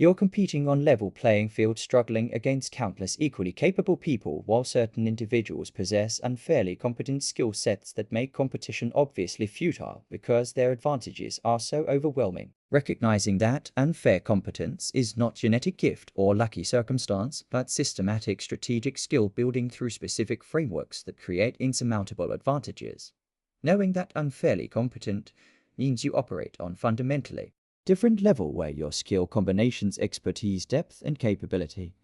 You're competing on level playing field, struggling against countless equally capable people, while certain individuals possess unfairly competent skill sets that make competition obviously futile because their advantages are so overwhelming. Recognizing that unfair competence is not genetic gift or lucky circumstance, but systematic strategic skill building through specific frameworks that create insurmountable advantages. Knowing that unfairly competent means you operate on fundamentally different level where your skill combinations, expertise, depth, and capability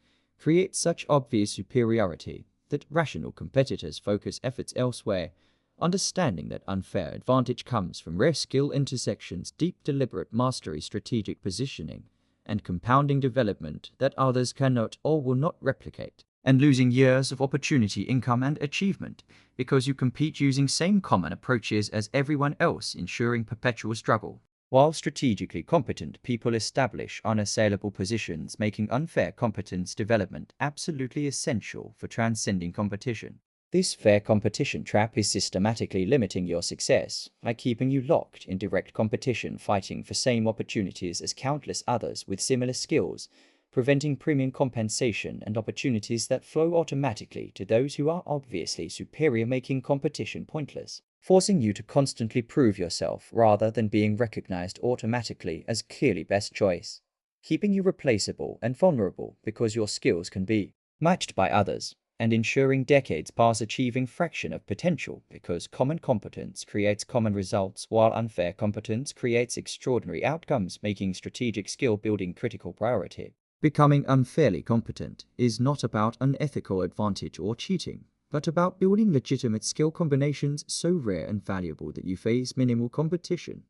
create such obvious superiority that rational competitors focus efforts elsewhere, understanding that unfair advantage comes from rare skill intersections, deep deliberate mastery, strategic positioning, and compounding development that others cannot or will not replicate, and losing years of opportunity, income, and achievement because you compete using same common approaches as everyone else, ensuring perpetual struggle. While strategically competent people establish unassailable positions, making unfair competence development absolutely essential for transcending competition. This fair competition trap is systematically limiting your success by keeping you locked in direct competition, fighting for same opportunities as countless others with similar skills, preventing premium compensation and opportunities that flow automatically to those who are obviously superior, making competition pointless, forcing you to constantly prove yourself rather than being recognized automatically as clearly best choice, keeping you replaceable and vulnerable because your skills can be matched by others, and ensuring decades pass achieving fraction of potential because common competence creates common results while unfair competence creates extraordinary outcomes, making strategic skill building critical priority. Becoming unfairly competent is not about unethical advantage or cheating, but about building legitimate skill combinations so rare and valuable that you face minimal competition.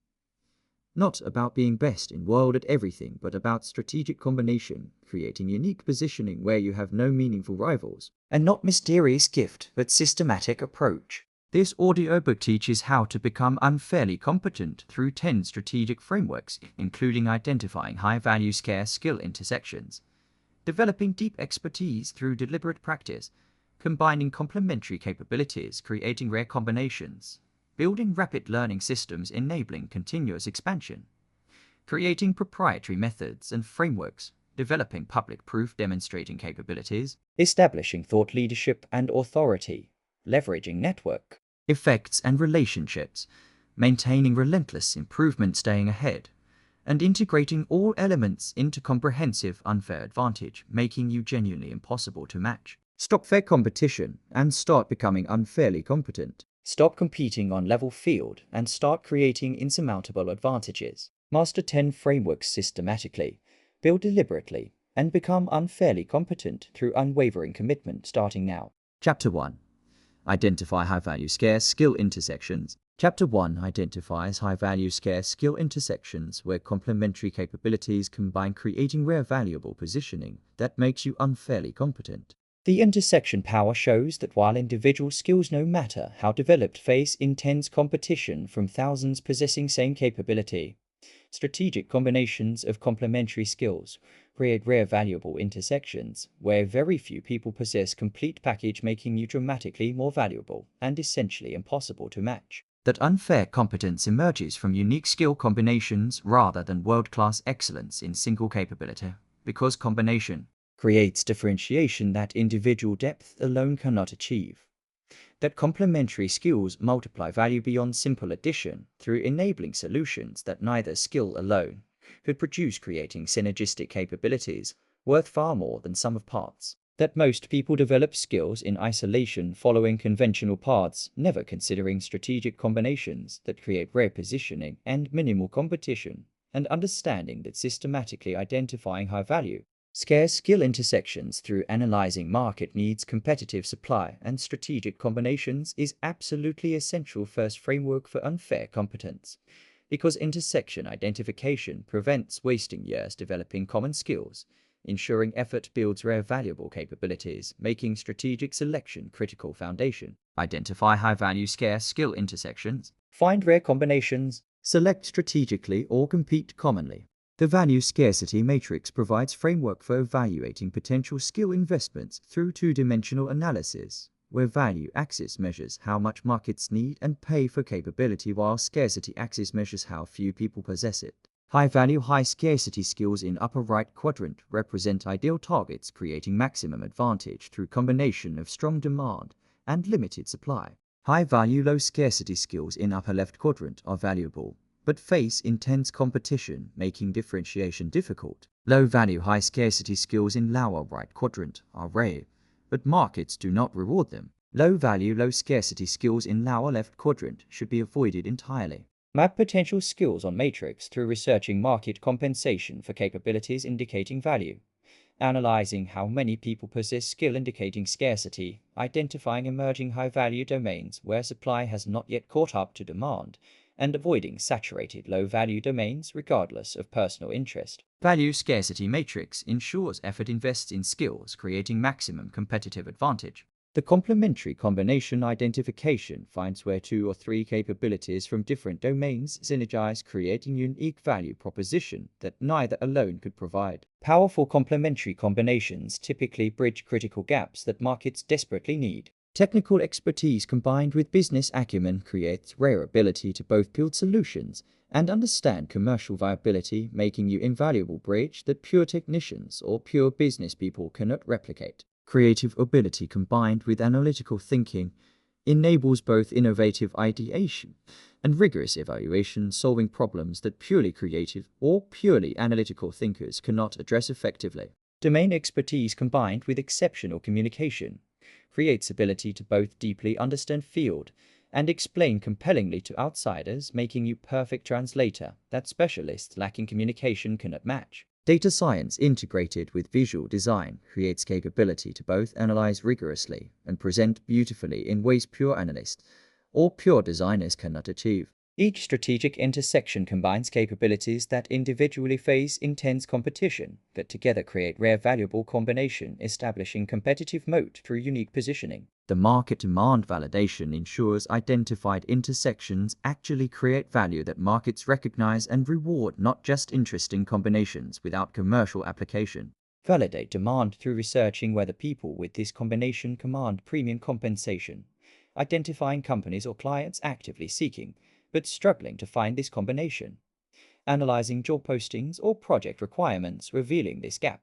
Not about being best in world at everything, but about strategic combination, creating unique positioning where you have no meaningful rivals, and not mysterious gift, but systematic approach. This audiobook teaches how to become unfairly competent through 10 strategic frameworks, including identifying high-value scarce skill intersections, developing deep expertise through deliberate practice, combining complementary capabilities, creating rare combinations, building rapid learning systems enabling continuous expansion, creating proprietary methods and frameworks, developing public proof demonstrating capabilities, establishing thought leadership and authority, leveraging network effects and relationships, maintaining relentless improvement, staying ahead, and integrating all elements into comprehensive unfair advantage, making you genuinely impossible to match. Stop fair competition and start becoming unfairly competent. Stop competing on level field and start creating insurmountable advantages. Master 10 frameworks systematically, build deliberately, and become unfairly competent through unwavering commitment starting now. Chapter 1. Identify high-value scarce skill intersections. Chapter 1 identifies high-value scarce skill intersections where complementary capabilities combine, creating rare valuable positioning that makes you unfairly competent. The intersection power shows that while individual skills, no matter how developed, face intense competition from thousands possessing same capability, strategic combinations of complementary skills create rare valuable intersections where very few people possess complete package, making you dramatically more valuable and essentially impossible to match. That unfair competence emerges from unique skill combinations rather than world-class excellence in single capability, because combination creates differentiation that individual depth alone cannot achieve. That complementary skills multiply value beyond simple addition through enabling solutions that neither skill alone could produce, creating synergistic capabilities worth far more than sum of parts. That most people develop skills in isolation, following conventional paths, never considering strategic combinations that create rare positioning and minimal competition, and understanding that systematically identifying high-value scarce skill intersections through analyzing market needs, competitive supply, and strategic combinations is absolutely essential first framework for unfair competence, because intersection identification prevents wasting years developing common skills, ensuring effort builds rare valuable capabilities, making strategic selection critical foundation. Identify high-value scarce skill intersections, find rare combinations, select strategically, or compete commonly. The value scarcity matrix provides framework for evaluating potential skill investments through two-dimensional analysis, where value axis measures how much markets need and pay for capability, while scarcity axis measures how few people possess it. High-value, high-scarcity skills in upper right quadrant represent ideal targets creating maximum advantage through combination of strong demand and limited supply. High-value, low-scarcity skills in upper left quadrant are valuable, but face intense competition, making differentiation difficult. Low-value, high-scarcity skills in lower right quadrant are rare, but markets do not reward them. Low-value, low-scarcity skills in lower left quadrant should be avoided entirely. Map potential skills on matrix through researching market compensation for capabilities indicating value, analyzing how many people possess skill indicating scarcity, identifying emerging high-value domains where supply has not yet caught up to demand, and avoiding saturated low-value domains regardless of personal interest. Value scarcity matrix ensures effort invests in skills creating maximum competitive advantage. The complementary combination identification finds where 2 or 3 capabilities from different domains synergize, creating unique value proposition that neither alone could provide. Powerful complementary combinations typically bridge critical gaps that markets desperately need. Technical expertise combined with business acumen creates rare ability to both build solutions and understand commercial viability, making you invaluable bridge that pure technicians or pure business people cannot replicate. Creative ability combined with analytical thinking enables both innovative ideation and rigorous evaluation, solving problems that purely creative or purely analytical thinkers cannot address effectively. Domain expertise combined with exceptional communication creates ability to both deeply understand field and explain compellingly to outsiders, making you perfect translator that specialists lacking communication cannot match. Data science integrated with visual design creates capability to both analyze rigorously and present beautifully in ways pure analysts or pure designers cannot achieve. Each strategic intersection combines capabilities that individually face intense competition, that together create rare valuable combination, establishing competitive moat through unique positioning. The market demand validation ensures identified intersections actually create value that markets recognize and reward, not just interesting combinations without commercial application. Validate demand through researching whether people with this combination command premium compensation, identifying companies or clients actively seeking but struggling to find this combination, analyzing job postings or project requirements revealing this gap,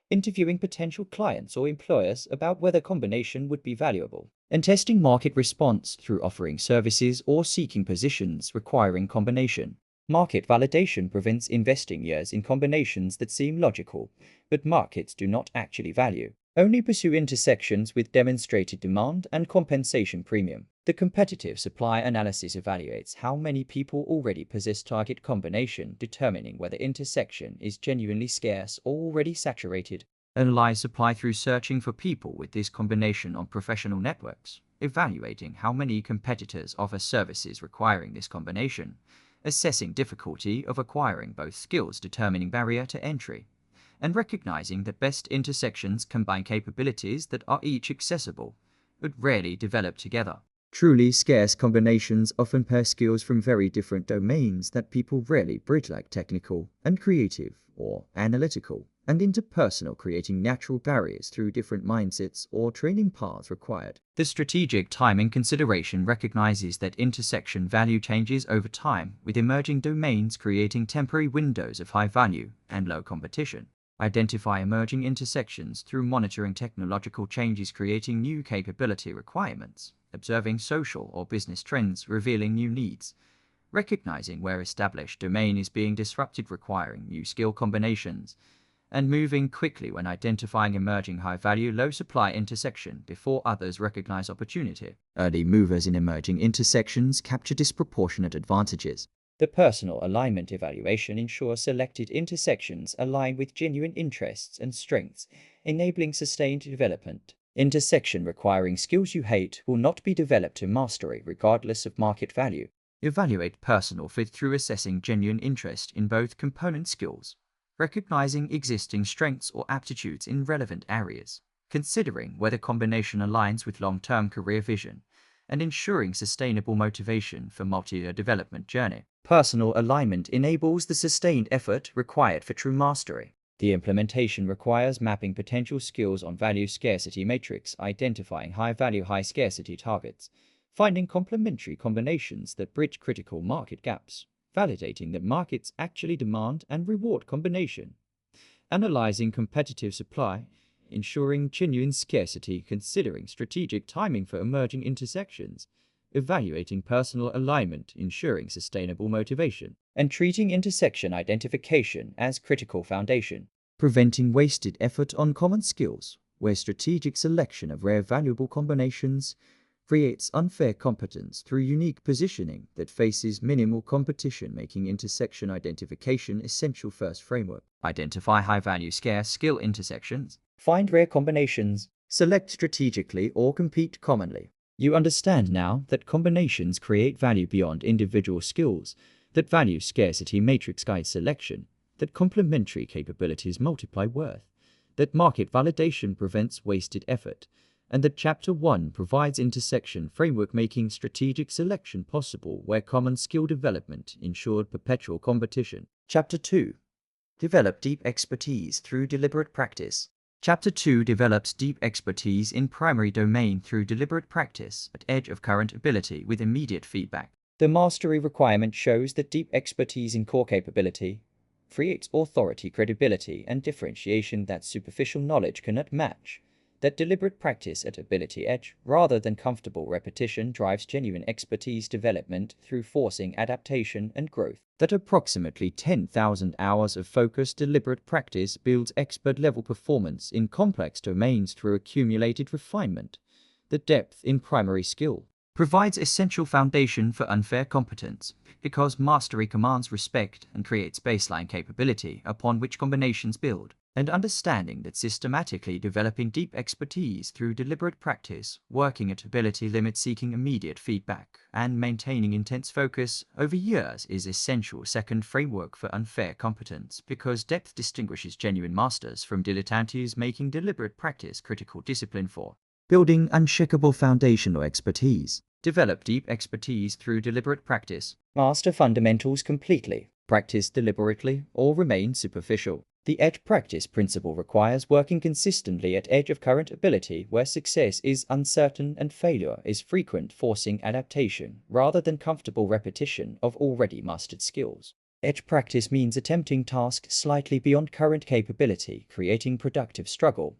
interviewing potential clients or employers about whether combination would be valuable, and testing market response through offering services or seeking positions requiring combination. Market validation prevents investing years in combinations that seem logical, but markets do not actually value. Only pursue intersections with demonstrated demand and compensation premium. The competitive supply analysis evaluates how many people already possess target combination, determining whether intersection is genuinely scarce or already saturated. Analyze supply through searching for people with this combination on professional networks, evaluating how many competitors offer services requiring this combination, assessing difficulty of acquiring both skills, determining barrier to entry, and recognizing that best intersections combine capabilities that are each accessible, but rarely develop together. Truly scarce combinations often pair skills from very different domains that people rarely bridge, like technical and creative or analytical and interpersonal, creating natural barriers through different mindsets or training paths required. The strategic timing consideration recognizes that intersection value changes over time, with emerging domains creating temporary windows of high value and low competition. Identify emerging intersections through monitoring technological changes creating new capability requirements, observing social or business trends revealing new needs, recognizing where established domain is being disrupted requiring new skill combinations, and moving quickly when identifying emerging high-value, low-supply intersection before others recognize opportunity. Early movers in emerging intersections capture disproportionate advantages. The personal alignment evaluation ensures selected intersections align with genuine interests and strengths, enabling sustained development. Intersection requiring skills you hate will not be developed to mastery regardless of market value. Evaluate personal fit through assessing genuine interest in both component skills, recognizing existing strengths or aptitudes in relevant areas, considering whether combination aligns with long-term career vision, and ensuring sustainable motivation for multi-year development journey. Personal alignment enables the sustained effort required for true mastery. The implementation requires mapping potential skills on value scarcity matrix, identifying high-value, high-scarcity targets, finding complementary combinations that bridge critical market gaps, validating that markets actually demand and reward combination, analyzing competitive supply, ensuring genuine scarcity, considering strategic timing for emerging intersections, evaluating personal alignment, ensuring sustainable motivation, and treating intersection identification as critical foundation, preventing wasted effort on common skills, where strategic selection of rare valuable combinations creates unfair competence through unique positioning that faces minimal competition, making intersection identification essential. First framework. Identify high-value scarce skill intersections. Find rare combinations. Select strategically or compete commonly. You understand now that combinations create value beyond individual skills, that value scarcity matrix guides selection, that complementary capabilities multiply worth, that market validation prevents wasted effort, and that Chapter 1 provides intersection framework, making strategic selection possible where common skill development ensured perpetual competition. Chapter 2. Develop deep expertise through deliberate practice. Chapter 2 develops deep expertise in primary domain through deliberate practice at edge of current ability with immediate feedback. The mastery requirement shows that deep expertise in core capability creates authority, credibility, and differentiation that superficial knowledge cannot match. That deliberate practice at ability edge, rather than comfortable repetition, drives genuine expertise development through forcing adaptation and growth. That approximately 10,000 hours of focused deliberate practice builds expert-level performance in complex domains through accumulated refinement. The depth in primary skill provides essential foundation for unfair competence, because mastery commands respect and creates baseline capability upon which combinations build. And understanding that systematically developing deep expertise through deliberate practice, working at ability limits, seeking immediate feedback, and maintaining intense focus over years is essential. Second framework for unfair competence, because depth distinguishes genuine masters from dilettantes, making deliberate practice critical discipline for building unshakable foundational expertise. Develop deep expertise through deliberate practice. Master fundamentals completely. Practice deliberately or remain superficial. The edge practice principle requires working consistently at edge of current ability where success is uncertain and failure is frequent, forcing adaptation rather than comfortable repetition of already mastered skills. Edge practice means attempting tasks slightly beyond current capability, creating productive struggle.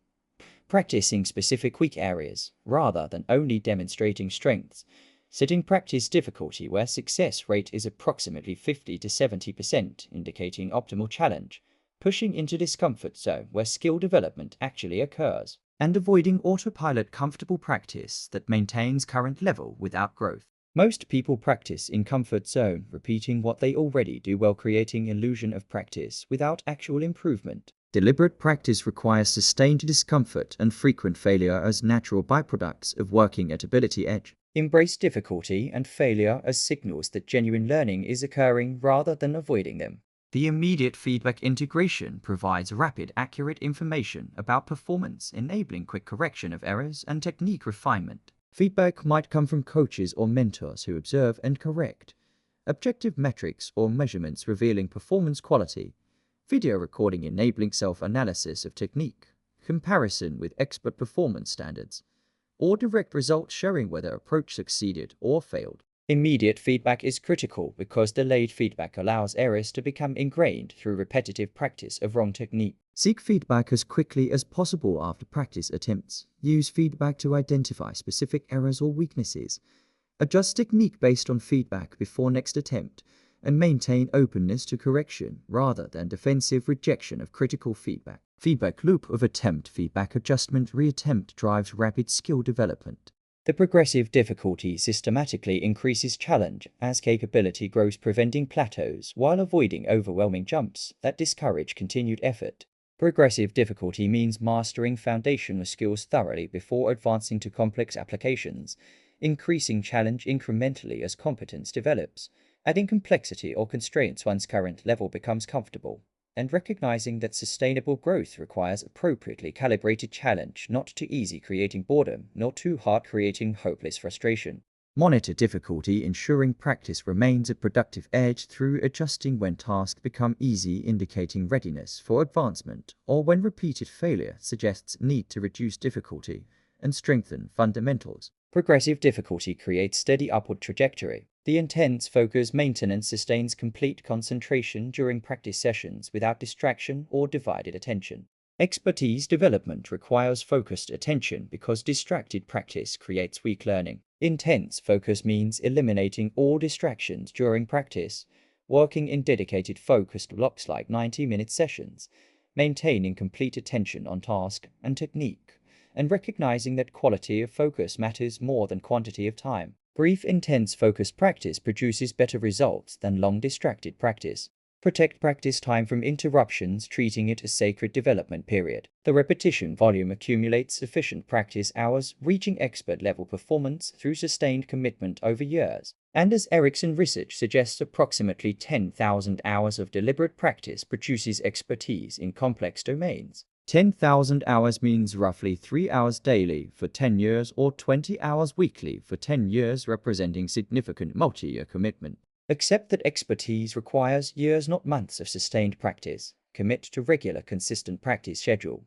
Practicing specific weak areas rather than only demonstrating strengths. Setting practice difficulty where success rate is approximately 50 to 70%, indicating optimal challenge. Pushing into discomfort zone where skill development actually occurs, and avoiding autopilot comfortable practice that maintains current level without growth. Most people practice in comfort zone, repeating what they already do well, creating illusion of practice without actual improvement. Deliberate practice requires sustained discomfort and frequent failure as natural byproducts of working at ability edge. Embrace difficulty and failure as signals that genuine learning is occurring rather than avoiding them. The immediate feedback integration provides rapid, accurate information about performance, enabling quick correction of errors and technique refinement. Feedback might come from coaches or mentors who observe and correct. Objective metrics or measurements revealing performance quality. Video recording enabling self-analysis of technique. Comparison with expert performance standards. Or direct results showing whether approach succeeded or failed. Immediate feedback is critical because delayed feedback allows errors to become ingrained through repetitive practice of wrong technique. Seek feedback as quickly as possible after practice attempts. Use feedback to identify specific errors or weaknesses. Adjust technique based on feedback before next attempt, and maintain openness to correction rather than defensive rejection of critical feedback. Feedback loop of attempt, feedback adjustment, reattempt drives rapid skill development. The progressive difficulty systematically increases challenge as capability grows, preventing plateaus while avoiding overwhelming jumps that discourage continued effort. Progressive difficulty means mastering foundational skills thoroughly before advancing to complex applications, increasing challenge incrementally as competence develops, adding complexity or constraints once current level becomes comfortable, and recognizing that sustainable growth requires appropriately calibrated challenge, not too easy creating boredom, nor too hard creating hopeless frustration. Monitor difficulty, ensuring practice remains at productive edge through adjusting when tasks become easy, indicating readiness for advancement, or when repeated failure suggests need to reduce difficulty and strengthen fundamentals. Progressive difficulty creates steady upward trajectory. The intense focus maintenance sustains complete concentration during practice sessions without distraction or divided attention. Expertise development requires focused attention because distracted practice creates weak learning. Intense focus means eliminating all distractions during practice, working in dedicated focused blocks like 90-minute sessions, maintaining complete attention on task and technique, and recognizing that quality of focus matters more than quantity of time. Brief, intense focused practice produces better results than long distracted practice. Protect practice time from interruptions, treating it as sacred development period. The repetition volume accumulates sufficient practice hours, reaching expert-level performance through sustained commitment over years. And as Erickson research suggests, approximately 10,000 hours of deliberate practice produces expertise in complex domains. 10,000 hours means roughly 3 hours daily for 10 years or 20 hours weekly for 10 years, representing significant multi-year commitment. Accept that expertise requires years, not months of sustained practice. Commit to regular, consistent practice schedule.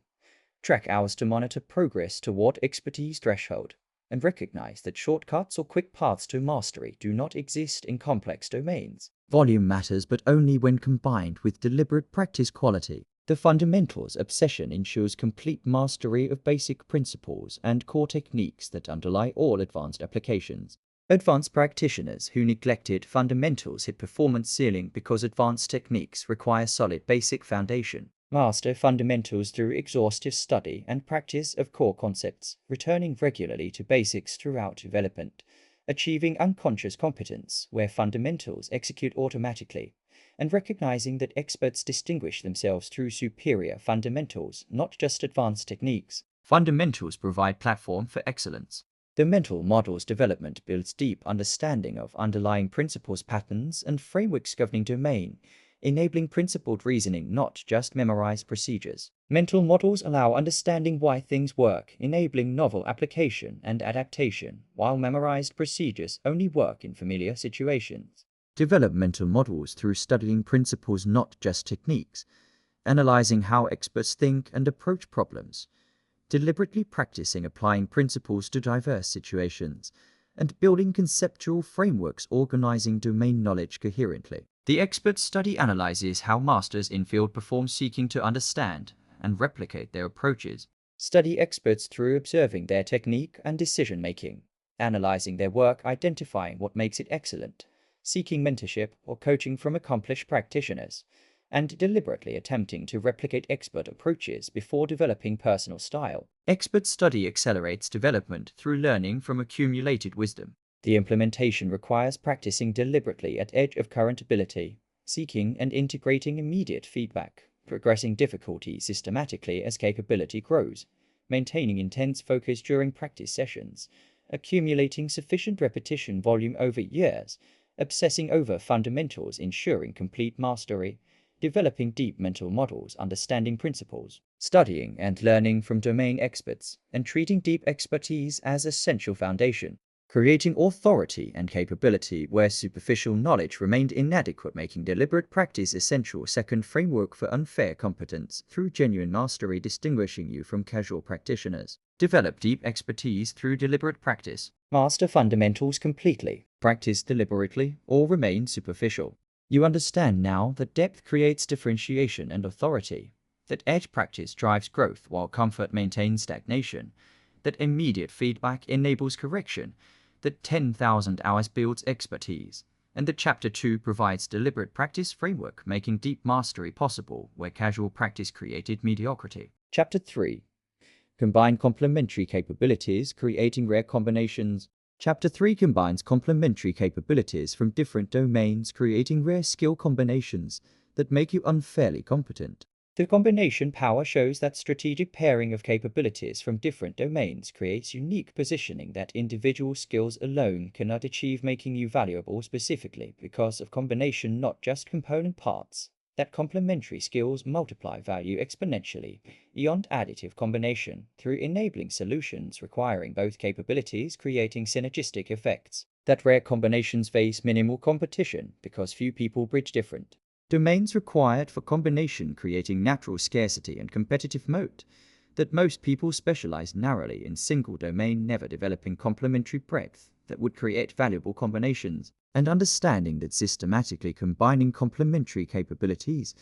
Track hours to monitor progress toward expertise threshold. And recognize that shortcuts or quick paths to mastery do not exist in complex domains. Volume matters, but only when combined with deliberate practice quality. The fundamentals obsession ensures complete mastery of basic principles and core techniques that underlie all advanced applications. Advanced practitioners who neglected fundamentals hit performance ceiling because advanced techniques require solid basic foundation. Master fundamentals through exhaustive study and practice of core concepts, returning regularly to basics throughout development, achieving unconscious competence where fundamentals execute automatically, and recognizing that experts distinguish themselves through superior fundamentals, not just advanced techniques. Fundamentals provide platform for excellence. The mental models development builds deep understanding of underlying principles, patterns, and frameworks governing domain, enabling principled reasoning, not just memorized procedures. Mental models allow understanding why things work, enabling novel application and adaptation, while memorized procedures only work in familiar situations. Develop mental models through studying principles, not just techniques, analyzing how experts think and approach problems, deliberately practicing applying principles to diverse situations, and building conceptual frameworks organizing domain knowledge coherently. The expert study analyzes how masters in field perform, seeking to understand and replicate their approaches. Study experts through observing their technique and decision-making, analyzing their work, identifying what makes it excellent, seeking mentorship or coaching from accomplished practitioners, and deliberately attempting to replicate expert approaches before developing personal style. Expert study accelerates development through learning from accumulated wisdom. The implementation requires practicing deliberately at edge of current ability, seeking and integrating immediate feedback, progressing difficulty systematically as capability grows, maintaining intense focus during practice sessions, accumulating sufficient repetition volume over years, obsessing over fundamentals, ensuring complete mastery, developing deep mental models, understanding principles, studying and learning from domain experts, and treating deep expertise as essential foundation, creating authority and capability where superficial knowledge remained inadequate, making deliberate practice essential. Second, framework for unfair competence through genuine mastery, distinguishing you from casual practitioners. Develop deep expertise through deliberate practice. Master fundamentals completely, practice deliberately, or remain superficial. You understand now that depth creates differentiation and authority, that edge practice drives growth while comfort maintains stagnation, that immediate feedback enables correction, that 10,000 hours builds expertise, and that Chapter 2 provides deliberate practice framework, making deep mastery possible where casual practice created mediocrity. Chapter 3. Combine complementary capabilities, creating rare combinations. Chapter 3 combines complementary capabilities from different domains, creating rare skill combinations that make you unfairly competent. The combination power shows that strategic pairing of capabilities from different domains creates unique positioning that individual skills alone cannot achieve, making you valuable specifically because of combination, not just component parts. That complementary skills multiply value exponentially beyond additive combination through enabling solutions requiring both capabilities, creating synergistic effects. That rare combinations face minimal competition because few people bridge different domains required for combination, creating natural scarcity and competitive moat. That most people specialize narrowly in single domain, never developing complementary breadth that would create valuable combinations, and understanding that systematically combining complementary capabilities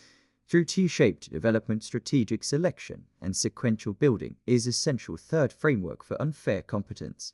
through T-shaped development, strategic selection, and sequential building is essential third framework for unfair competence,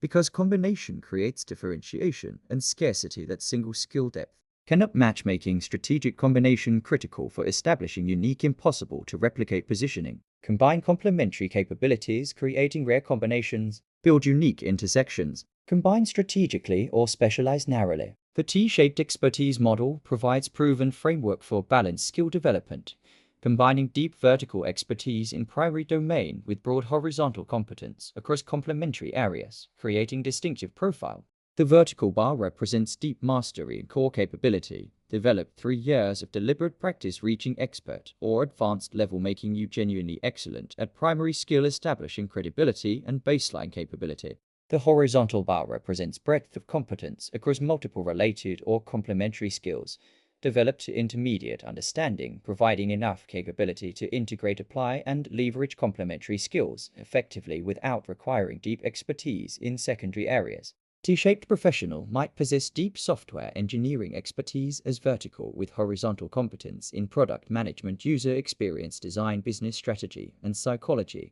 because combination creates differentiation and scarcity that single skill depth cannot match, making strategic combination critical for establishing unique, impossible to replicate positioning. Combine complementary capabilities, creating rare combinations, build unique intersections. Combine strategically or specialize narrowly. The T-shaped expertise model provides proven framework for balanced skill development, combining deep vertical expertise in primary domain with broad horizontal competence across complementary areas, creating distinctive profile. The vertical bar represents deep mastery in core capability, developed through years of deliberate practice, reaching expert or advanced level, making you genuinely excellent at primary skill, establishing credibility and baseline capability. The horizontal bar represents breadth of competence across multiple related or complementary skills, developed to intermediate understanding, providing enough capability to integrate, apply, and leverage complementary skills effectively without requiring deep expertise in secondary areas. T-shaped professional might possess deep software engineering expertise as vertical with horizontal competence in product management, user experience design, business strategy, and psychology,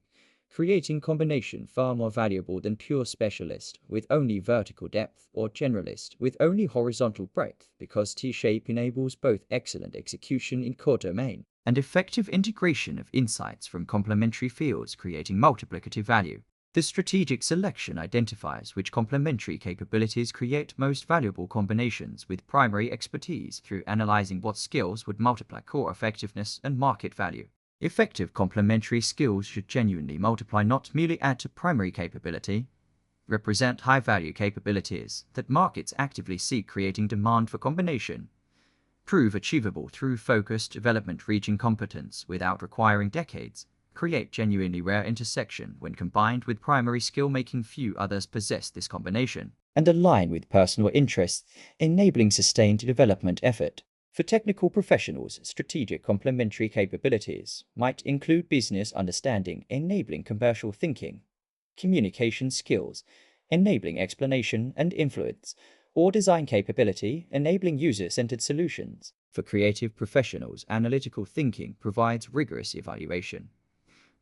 creating combination far more valuable than pure specialist with only vertical depth or generalist with only horizontal breadth, because T-shape enables both excellent execution in core domain and effective integration of insights from complementary fields, creating multiplicative value. The strategic selection identifies which complementary capabilities create most valuable combinations with primary expertise through analyzing what skills would multiply core effectiveness and market value. Effective complementary skills should genuinely multiply, not merely add to primary capability. Represent high-value capabilities that markets actively seek, creating demand for combination. Prove achievable through focused development, reaching competence without requiring decades. Create genuinely rare intersection when combined with primary skill, making few others possess this combination. And align with personal interests, enabling sustained development effort. For technical professionals, strategic complementary capabilities might include business understanding, enabling commercial thinking, communication skills, enabling explanation and influence, or design capability, enabling user-centered solutions. For creative professionals, analytical thinking provides rigorous evaluation.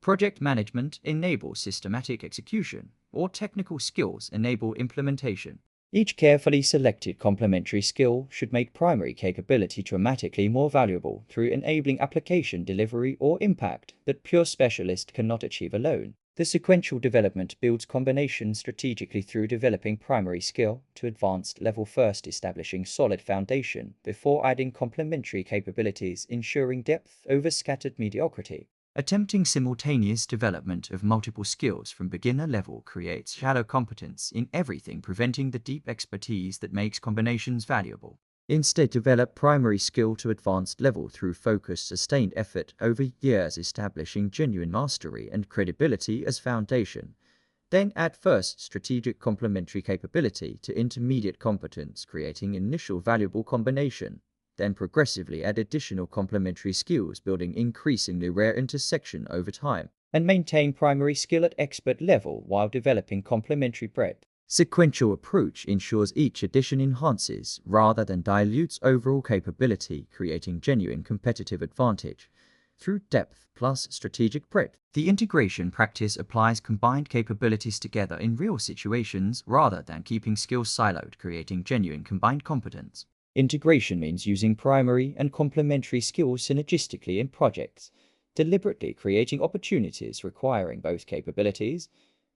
Project management enables systematic execution, or technical skills enable implementation. Each carefully selected complementary skill should make primary capability dramatically more valuable through enabling application delivery or impact that pure specialist cannot achieve alone. The sequential development builds combination strategically through developing primary skill to advanced level first, establishing solid foundation before adding complementary capabilities, ensuring depth over scattered mediocrity. Attempting simultaneous development of multiple skills from beginner level creates shallow competence in everything, preventing the deep expertise that makes combinations valuable. Instead, develop primary skill to advanced level through focused, sustained effort over years, establishing genuine mastery and credibility as foundation. Then add first strategic complementary capability to intermediate competence, creating initial valuable combination. Then progressively add additional complementary skills, building increasingly rare intersection over time, and maintain primary skill at expert level while developing complementary breadth. Sequential approach ensures each addition enhances rather than dilutes overall capability, creating genuine competitive advantage. Through depth plus strategic breadth, the integration practice applies combined capabilities together in real situations rather than keeping skills siloed, creating genuine combined competence. Integration means using primary and complementary skills synergistically in projects, deliberately creating opportunities requiring both capabilities,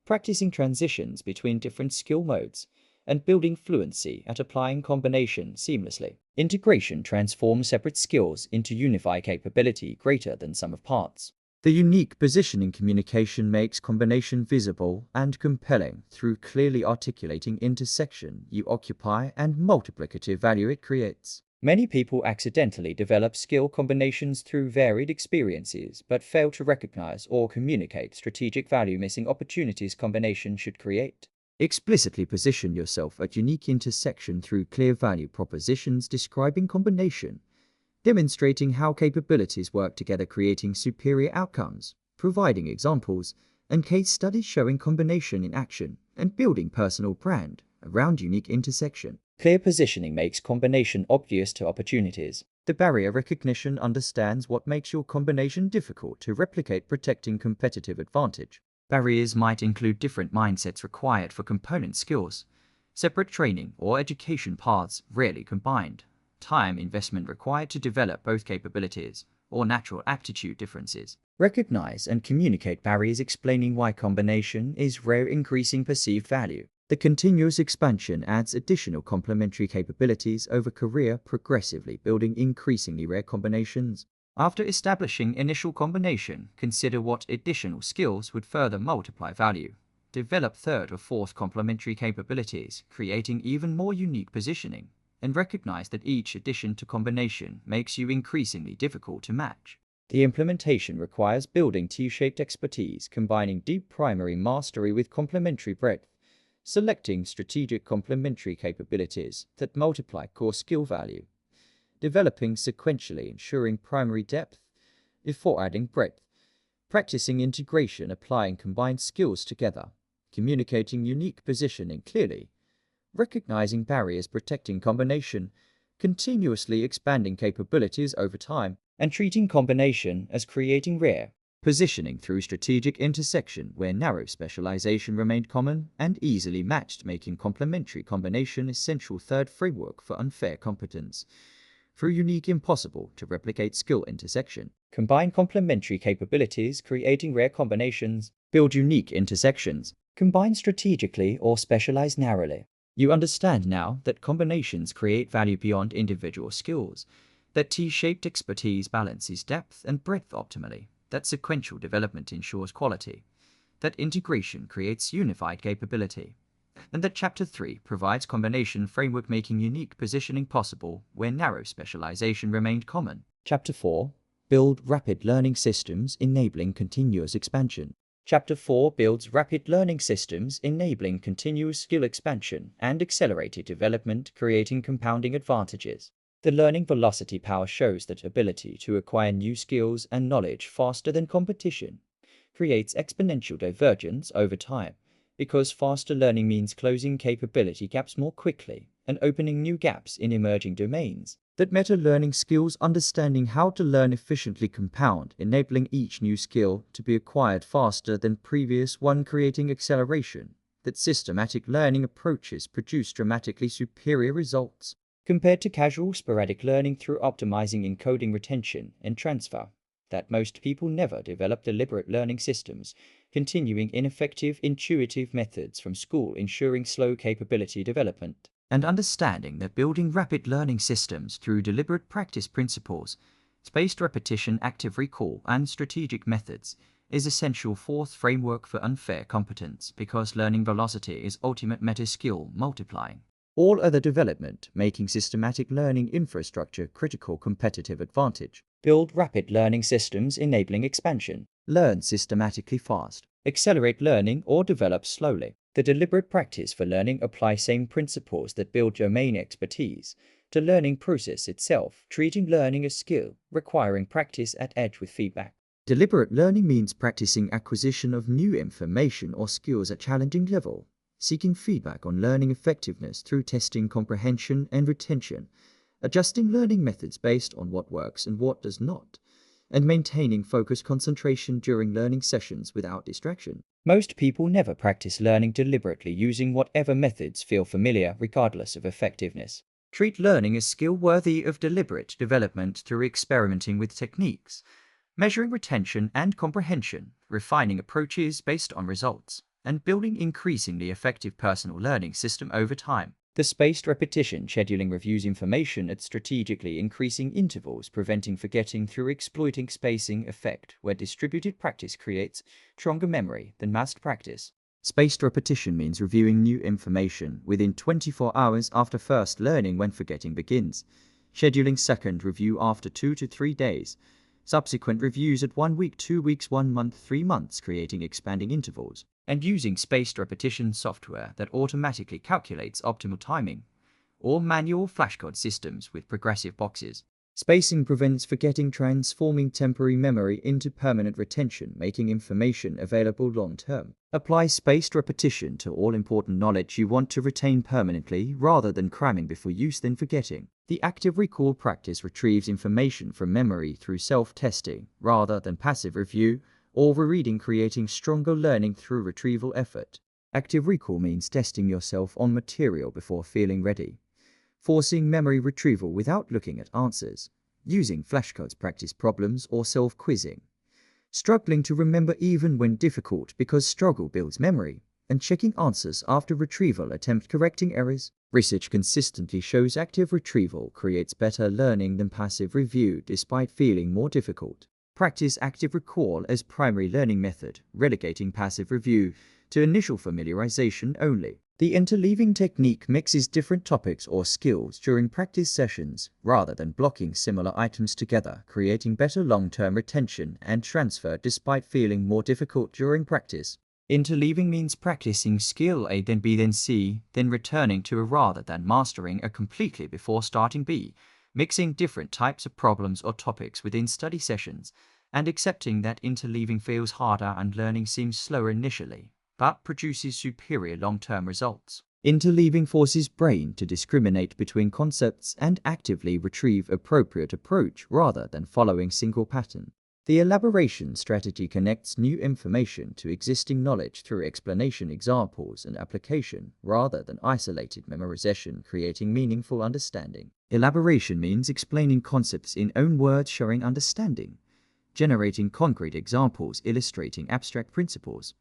practicing transitions between different skill modes, and building fluency at applying combination seamlessly. Integration transforms separate skills into unified capability greater than sum of parts. The unique positioning communication makes combination visible and compelling through clearly articulating intersection you occupy and multiplicative value it creates. Many people accidentally develop skill combinations through varied experiences but fail to recognize or communicate strategic value missing opportunities combination should create. Explicitly position yourself at unique intersection through clear value propositions describing combination, demonstrating how capabilities work together, creating superior outcomes, providing examples and case studies showing combination in action, and building personal brand, around unique intersection. Clear positioning makes combination obvious to opportunities. The barrier recognition understands what makes your combination difficult to replicate, protecting competitive advantage. Barriers might include different mindsets required for component skills, separate training or education paths rarely combined, time investment required to develop both capabilities, or natural aptitude differences. Recognize and communicate barriers, explaining why combination is rare, increasing perceived value. The continuous expansion adds additional complementary capabilities over career, progressively building increasingly rare combinations. After establishing initial combination, consider what additional skills would further multiply value. Develop third or fourth complementary capabilities, creating even more unique positioning, and recognize that each addition to combination makes you increasingly difficult to match. The implementation requires building T-shaped expertise, combining deep primary mastery with complementary breadth, selecting strategic complementary capabilities that multiply core skill value, developing sequentially, ensuring primary depth before adding breadth, practicing integration, applying combined skills together, communicating unique positioning clearly, recognizing barriers, protecting combination, continuously expanding capabilities over time, and treating combination as creating rare positioning through strategic intersection where narrow specialization remained common and easily matched, making complementary combination essential third framework for unfair competence. Through unique, impossible to replicate skill intersection. Combine complementary capabilities, creating rare combinations. Build unique intersections. Combine strategically or specialize narrowly. You understand now that combinations create value beyond individual skills, that T-shaped expertise balances depth and breadth optimally, that sequential development ensures quality, that integration creates unified capability, and that Chapter 3 provides combination framework, making unique positioning possible where narrow specialization remained common. Chapter 4. Build rapid learning systems enabling continuous expansion. Chapter 4 builds rapid learning systems enabling continuous skill expansion and accelerated development, creating compounding advantages. The learning velocity power shows that ability to acquire new skills and knowledge faster than competition creates exponential divergence over time, because faster learning means closing capability gaps more quickly and opening new gaps in emerging domains. That meta-learning skills, understanding how to learn efficiently, compound, enabling each new skill to be acquired faster than previous one, creating acceleration. That systematic learning approaches produce dramatically superior results compared to casual sporadic learning through optimizing encoding, retention, and transfer. That most people never develop deliberate learning systems, continuing ineffective intuitive methods from school, ensuring slow capability development. And understanding that building rapid learning systems through deliberate practice principles, spaced repetition, active recall, and strategic methods is essential fourth framework for unfair competence, because learning velocity is ultimate meta skill multiplying all other development, making systematic learning infrastructure critical competitive advantage. Build rapid learning systems enabling expansion. Learn systematically fast. Accelerate learning or develop slowly. The deliberate practice for learning apply same principles that build domain expertise to learning process itself, treating learning as skill, requiring practice at edge with feedback. Deliberate learning means practicing acquisition of new information or skills at challenging level, seeking feedback on learning effectiveness through testing comprehension and retention, adjusting learning methods based on what works and what does not, and maintaining focused concentration during learning sessions without distraction. Most people never practice learning deliberately, using whatever methods feel familiar regardless of effectiveness. Treat learning as skill worthy of deliberate development through experimenting with techniques, measuring retention and comprehension, refining approaches based on results, and building increasingly effective personal learning system over time. The spaced repetition scheduling reviews information at strategically increasing intervals, preventing forgetting through exploiting spacing effect, where distributed practice creates stronger memory than massed practice. Spaced repetition means reviewing new information within 24 hours after first learning when forgetting begins, scheduling second review after 2 to 3 days, subsequent reviews at 1 week, 2 weeks, 1 month, 3 months, creating expanding intervals, and using spaced repetition software that automatically calculates optimal timing, or manual flashcard systems with progressive boxes. Spacing prevents forgetting, transforming temporary memory into permanent retention, making information available long-term. Apply spaced repetition to all important knowledge you want to retain permanently rather than cramming before use then forgetting. The active recall practice retrieves information from memory through self-testing rather than passive review or rereading, creating stronger learning through retrieval effort. Active recall means testing yourself on material before feeling ready, forcing memory retrieval without looking at answers, using flashcards practice problems or self-quizzing, struggling to remember even when difficult because struggle builds memory, and checking answers after retrieval attempt correcting errors. Research consistently shows active retrieval creates better learning than passive review despite feeling more difficult. Practice active recall as primary learning method, relegating passive review to initial familiarization only. The interleaving technique mixes different topics or skills during practice sessions rather than blocking similar items together, creating better long-term retention and transfer despite feeling more difficult during practice. Interleaving means practicing skill A then B then C, then returning to A rather than mastering A completely before starting B, mixing different types of problems or topics within study sessions, and accepting that interleaving feels harder and learning seems slower initially, but produces superior long-term results. Interleaving forces brain to discriminate between concepts and actively retrieve appropriate approach rather than following single pattern. The elaboration strategy connects new information to existing knowledge through explanation, examples, and application, rather than isolated memorization, creating meaningful understanding. Elaboration means explaining concepts in own words, showing understanding, generating concrete examples, illustrating abstract principles,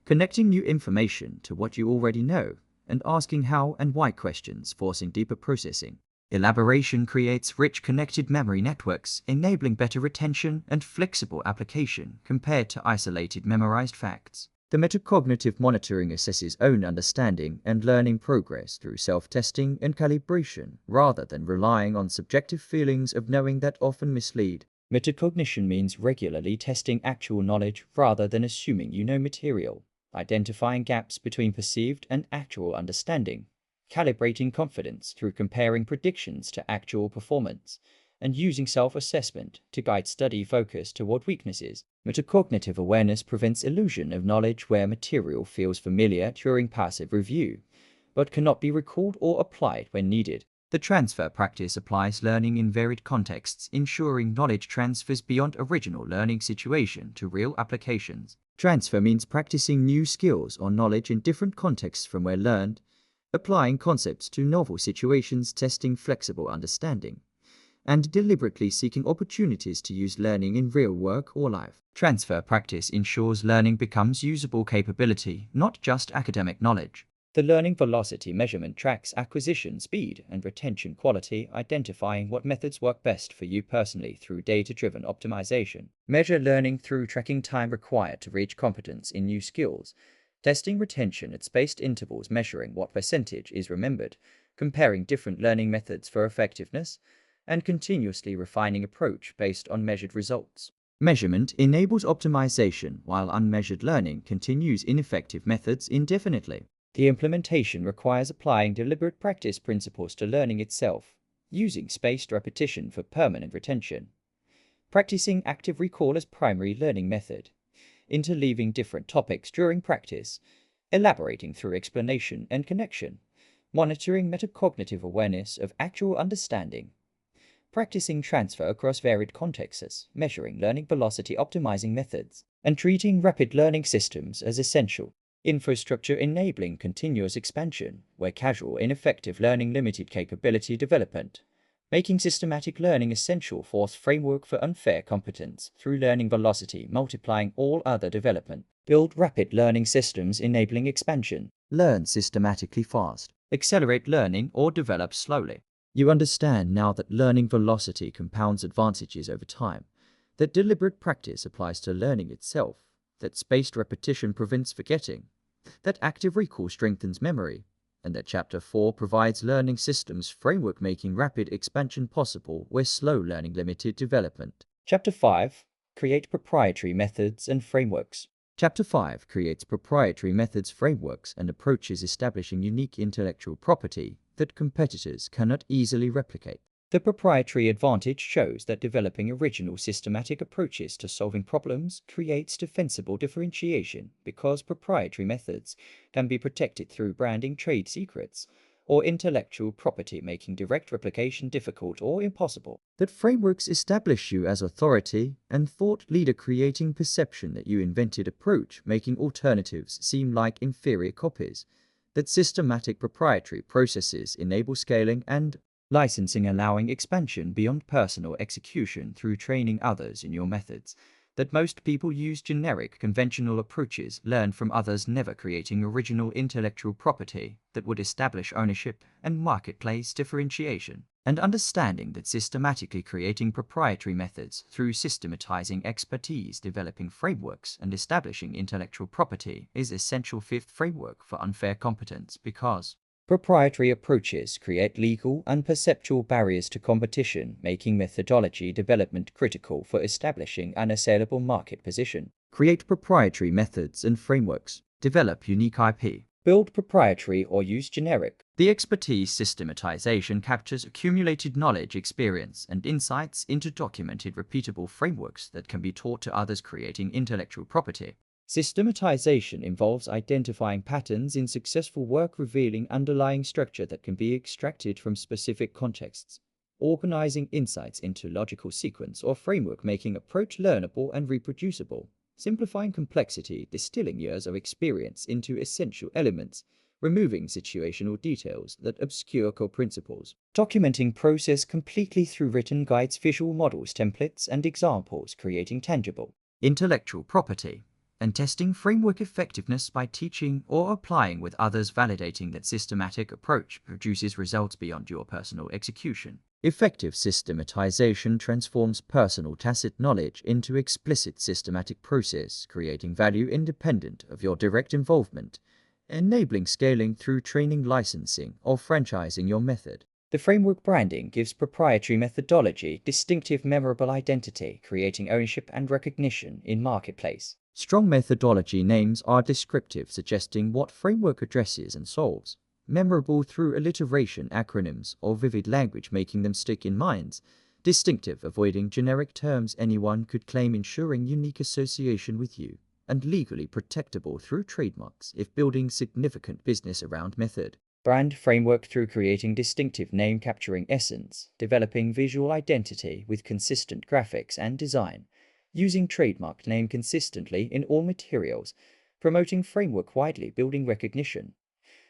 connecting new information to what you already know, and asking how and why questions, forcing deeper processing. Elaboration creates rich connected memory networks, enabling better retention and flexible application compared to isolated memorized facts. The metacognitive monitoring assesses own understanding and learning progress through self-testing and calibration, rather than relying on subjective feelings of knowing that often mislead. Metacognition means regularly testing actual knowledge rather than assuming you know material, identifying gaps between perceived and actual understanding, calibrating confidence through comparing predictions to actual performance, and using self-assessment to guide study focus toward weaknesses. Metacognitive awareness prevents illusion of knowledge where material feels familiar during passive review, but cannot be recalled or applied when needed. The transfer practice applies learning in varied contexts, ensuring knowledge transfers beyond original learning situation to real applications. Transfer means practicing new skills or knowledge in different contexts from where learned, applying concepts to novel situations, testing flexible understanding, and deliberately seeking opportunities to use learning in real work or life. Transfer practice ensures learning becomes usable capability, not just academic knowledge. The learning velocity measurement tracks acquisition speed and retention quality, identifying what methods work best for you personally through data-driven optimization. Measure learning through tracking time required to reach competence in new skills, testing retention at spaced intervals, measuring what percentage is remembered, comparing different learning methods for effectiveness, and continuously refining approach based on measured results. Measurement enables optimization, while unmeasured learning continues ineffective methods indefinitely. The implementation requires applying deliberate practice principles to learning itself, using spaced repetition for permanent retention, practicing active recall as primary learning method, interleaving different topics during practice, elaborating through explanation and connection, monitoring metacognitive awareness of actual understanding, practicing transfer across varied contexts, measuring learning velocity optimizing methods, and treating rapid learning systems as essential. Infrastructure enabling continuous expansion, where casual, ineffective learning limited capability development, making systematic learning essential force framework for unfair competence through learning velocity multiplying all other development. Build rapid learning systems enabling expansion. Learn systematically fast. Accelerate learning or develop slowly. You understand now that learning velocity compounds advantages over time, that deliberate practice applies to learning itself, that spaced repetition prevents forgetting, that active recall strengthens memory, and that Chapter 4 provides learning systems framework making rapid expansion possible where slow learning limited development. Chapter 5. Create proprietary methods and frameworks. Chapter 5 creates proprietary methods, frameworks, and approaches establishing unique intellectual property that competitors cannot easily replicate. The proprietary advantage shows that developing original systematic approaches to solving problems creates defensible differentiation because proprietary methods can be protected through branding trade secrets or intellectual property, making direct replication difficult or impossible. That frameworks establish you as authority and thought leader, creating perception that you invented approach, making alternatives seem like inferior copies. That systematic proprietary processes enable scaling and licensing, allowing expansion beyond personal execution through training others in your methods. That most people use generic, conventional approaches, learn from others, never creating original intellectual property that would establish ownership and marketplace differentiation. And understanding that systematically creating proprietary methods through systematizing expertise, developing frameworks, and establishing intellectual property is essential fifth framework for unfair competence, because proprietary approaches create legal and perceptual barriers to competition, making methodology development critical for establishing an assailable market position. Create proprietary methods and frameworks. Develop unique IP. Build proprietary or use generic. The expertise systematization captures accumulated knowledge, experience, and insights into documented, repeatable frameworks that can be taught to others, creating intellectual property. Systematization involves identifying patterns in successful work, revealing underlying structure that can be extracted from specific contexts, organizing insights into logical sequence or framework, making approach learnable and reproducible, simplifying complexity, distilling years of experience into essential elements, removing situational details that obscure core principles, documenting process completely through written guides, visual models, templates, and examples, creating tangible intellectual property, and testing framework effectiveness by teaching or applying with others, validating that systematic approach produces results beyond your personal execution. Effective systematization transforms personal tacit knowledge into explicit systematic process, creating value independent of your direct involvement, enabling scaling through training, licensing, or franchising your method. The framework branding gives proprietary methodology distinctive, memorable identity, creating ownership and recognition in marketplace. Strong methodology names are descriptive, suggesting what framework addresses and solves. Memorable through alliteration, acronyms, or vivid language, making them stick in minds. Distinctive, avoiding generic terms anyone could claim, ensuring unique association with you. And legally protectable through trademarks if building significant business around method. Brand framework through creating distinctive name, capturing essence, developing visual identity with consistent graphics and design, using trademark name consistently in all materials, promoting framework widely, building recognition,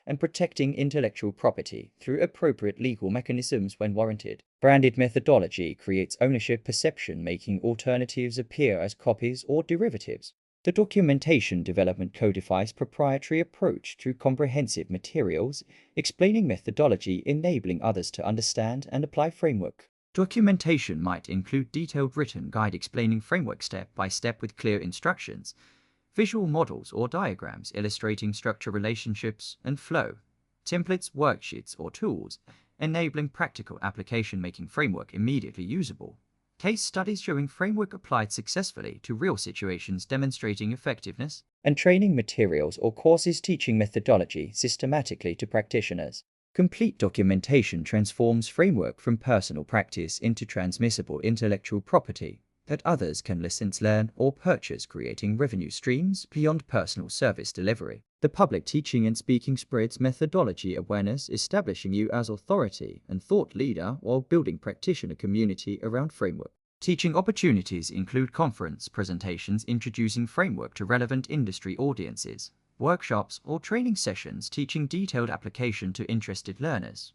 and protecting intellectual property through appropriate legal mechanisms when warranted. Branded methodology creates ownership perception, making alternatives appear as copies or derivatives. The documentation development codifies proprietary approach through comprehensive materials, explaining methodology, enabling others to understand and apply framework. Documentation might include detailed written guide explaining framework step by step with clear instructions, visual models or diagrams illustrating structure, relationships, and flow, templates, worksheets, or tools, enabling practical application, making framework immediately usable. Case studies showing framework applied successfully to real situations, demonstrating effectiveness. And training materials or courses teaching methodology systematically to practitioners. Complete documentation transforms framework from personal practice into transmissible intellectual property that others can listen, learn, or purchase, creating revenue streams beyond personal service delivery. The public teaching and speaking spreads methodology awareness, establishing you as authority and thought leader while building practitioner community around framework. Teaching opportunities include conference presentations introducing framework to relevant industry audiences, workshops or training sessions teaching detailed application to interested learners.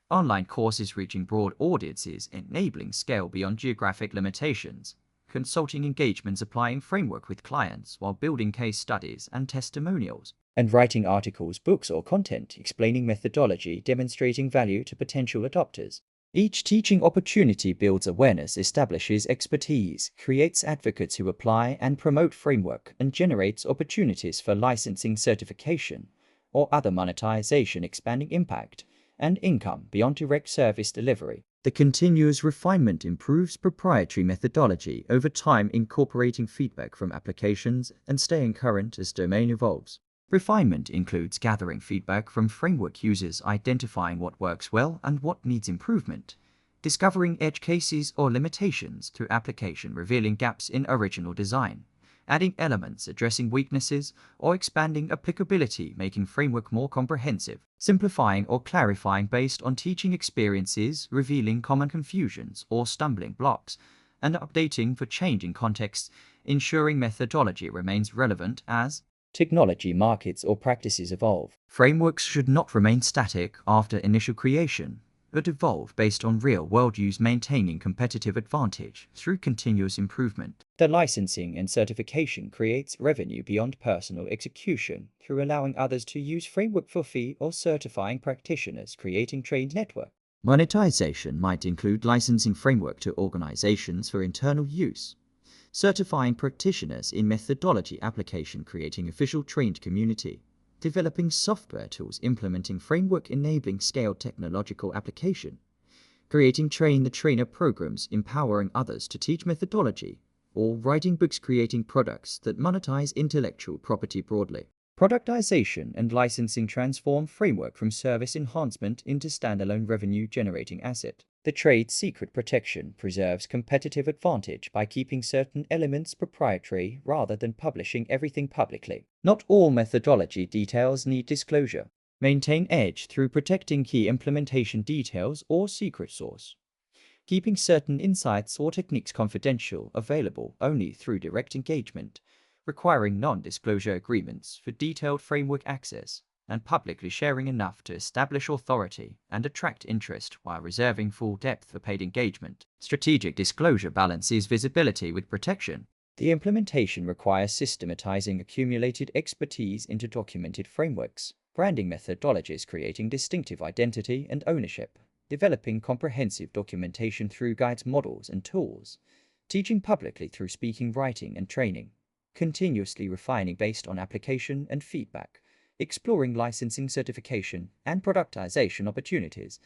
Online courses reaching broad audiences, enabling scale beyond geographic limitations. Consulting engagements applying framework with clients while building case studies and testimonials. And writing articles, books, or content explaining methodology, demonstrating value to potential adopters. Each teaching opportunity builds awareness, establishes expertise, creates advocates who apply and promote framework, and generates opportunities for licensing, certification, or other monetization, expanding impact and income beyond direct service delivery. The continuous refinement improves proprietary methodology over time, incorporating feedback from applications and staying current as domain evolves. Refinement includes gathering feedback from framework users, identifying what works well and what needs improvement, discovering edge cases or limitations through application, revealing gaps in original design, adding elements addressing weaknesses, or expanding applicability, making framework more comprehensive, simplifying or clarifying based on teaching experiences, revealing common confusions or stumbling blocks, and updating for changing contexts, ensuring methodology remains relevant as technology, markets, or practices evolve. Frameworks should not remain static after initial creation, but evolve based on real-world use, maintaining competitive advantage through continuous improvement. The licensing and certification creates revenue beyond personal execution through allowing others to use framework for fee or certifying practitioners, creating trade network. Monetization might include licensing framework to organizations for internal use, certifying practitioners in methodology application, creating official trained community, developing software tools, implementing framework, enabling scaled technological application, creating train-the-trainer programs, empowering others to teach methodology, or writing books, creating products that monetize intellectual property broadly. Productization and licensing transform framework from service enhancement into standalone revenue-generating asset. The trade secret protection preserves competitive advantage by keeping certain elements proprietary rather than publishing everything publicly. Not all methodology details need disclosure. Maintain edge through protecting key implementation details or secret source, keeping certain insights or techniques confidential, available only through direct engagement, requiring non-disclosure agreements for detailed framework access, and publicly sharing enough to establish authority and attract interest while reserving full depth for paid engagement. Strategic disclosure balances visibility with protection. The implementation requires systematizing accumulated expertise into documented frameworks, branding methodologies, creating distinctive identity and ownership, developing comprehensive documentation through guides, models, and tools, teaching publicly through speaking, writing, and training, continuously refining based on application and feedback, exploring licensing, certification, and productization opportunities,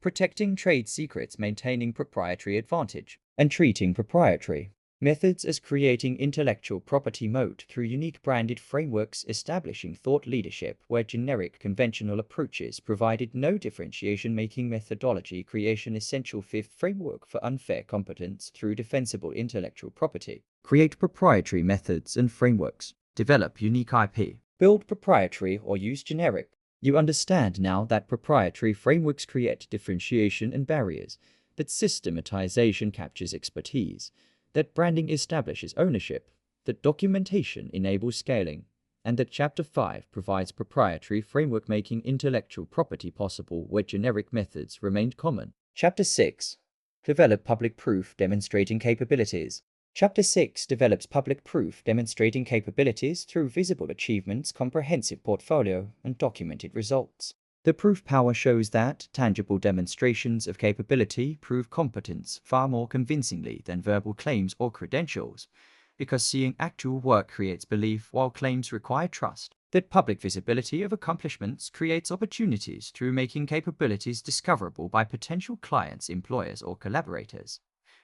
protecting trade secrets, maintaining proprietary advantage, and treating proprietary methods as creating intellectual property moat through unique branded frameworks, establishing thought leadership where generic conventional approaches provided no differentiation, making methodology creation essential. Fifth, framework for unfair competence through defensible intellectual property. Create proprietary methods and frameworks. Develop unique IP. Build proprietary or use generic. You understand now that proprietary frameworks create differentiation and barriers, that systematization captures expertise, that branding establishes ownership, that documentation enables scaling, and that Chapter 5 provides proprietary framework, making intellectual property possible where generic methods remained common. Chapter 6. Develop public proof demonstrating capabilities. Chapter 6 develops public proof demonstrating capabilities through visible achievements, comprehensive portfolio, and documented results. The proof power shows that tangible demonstrations of capability prove competence far more convincingly than verbal claims or credentials, because seeing actual work creates belief while claims require trust. That public visibility of accomplishments creates opportunities through making capabilities discoverable by potential clients, employers, or collaborators,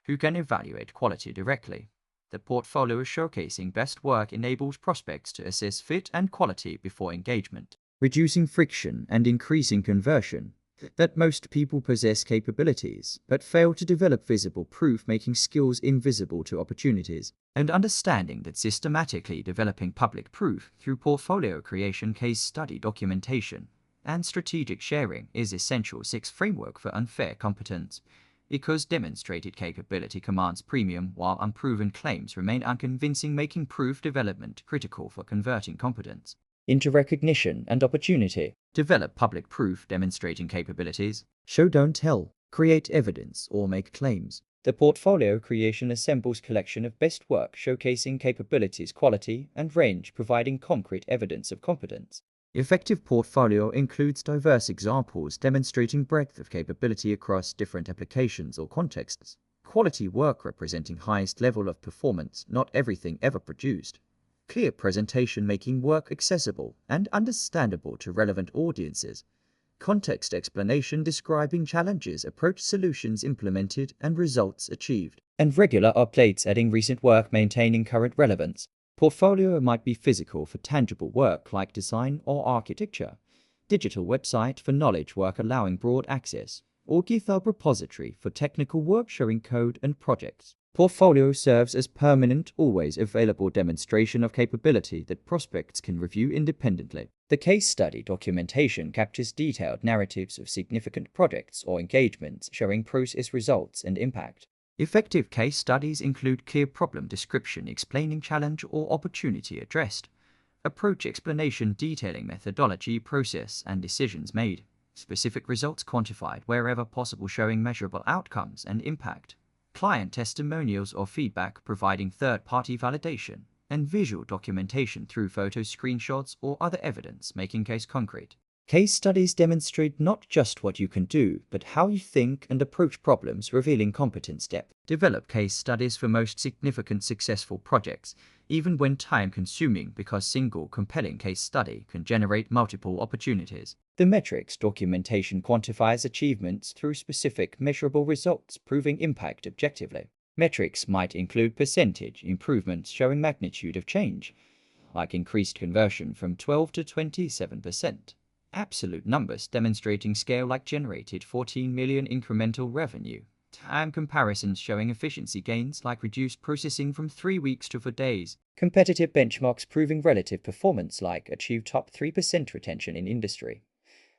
who can evaluate quality directly. The portfolio showcasing best work enables prospects to assess fit and quality before engagement, reducing friction and increasing conversion. That most people possess capabilities but fail to develop visible proof, making skills invisible to opportunities. And understanding that systematically developing public proof through portfolio creation, case study documentation, and strategic sharing is essential. 6. Framework for unfair competence. Because demonstrated capability commands premium while unproven claims remain unconvincing, making proof development critical for converting competence into recognition and opportunity. Develop public proof demonstrating capabilities. Show, don't tell. Create evidence or make claims. The portfolio creation assembles collection of best work showcasing capabilities, quality, and range, providing concrete evidence of competence. Effective portfolio includes diverse examples demonstrating breadth of capability across different applications or contexts. Quality work representing highest level of performance, not everything ever produced. Clear presentation making work accessible and understandable to relevant audiences. Context explanation describing challenges, approach, solutions implemented, and results achieved. And regular updates adding recent work, maintaining current relevance. Portfolio might be physical for tangible work like design or architecture. Digital website for knowledge work allowing broad access. or GitHub repository for technical work showing code and projects. Portfolio serves as permanent, always available demonstration of capability that prospects can review independently. The case study documentation captures detailed narratives of significant projects or engagements showing process results and impact. Effective case studies include clear problem description explaining challenge or opportunity addressed, approach explanation detailing methodology, process, and decisions made, specific results quantified wherever possible showing measurable outcomes and impact, client testimonials or feedback providing third-party validation, and visual documentation through photos, screenshots, or other evidence making case concrete. Case studies demonstrate not just what you can do, but how you think and approach problems, revealing competence depth. Develop case studies for most significant successful projects, even when time-consuming, because single compelling case study can generate multiple opportunities. The metrics documentation quantifies achievements through specific measurable results, proving impact objectively. Metrics might include percentage improvements showing magnitude of change, like increased conversion from 12 to 27%. Absolute numbers demonstrating scale like generated 14 million incremental revenue. Time comparisons showing efficiency gains like reduced processing from 3 weeks to 4 days. Competitive benchmarks proving relative performance like achieved top 3% retention in industry.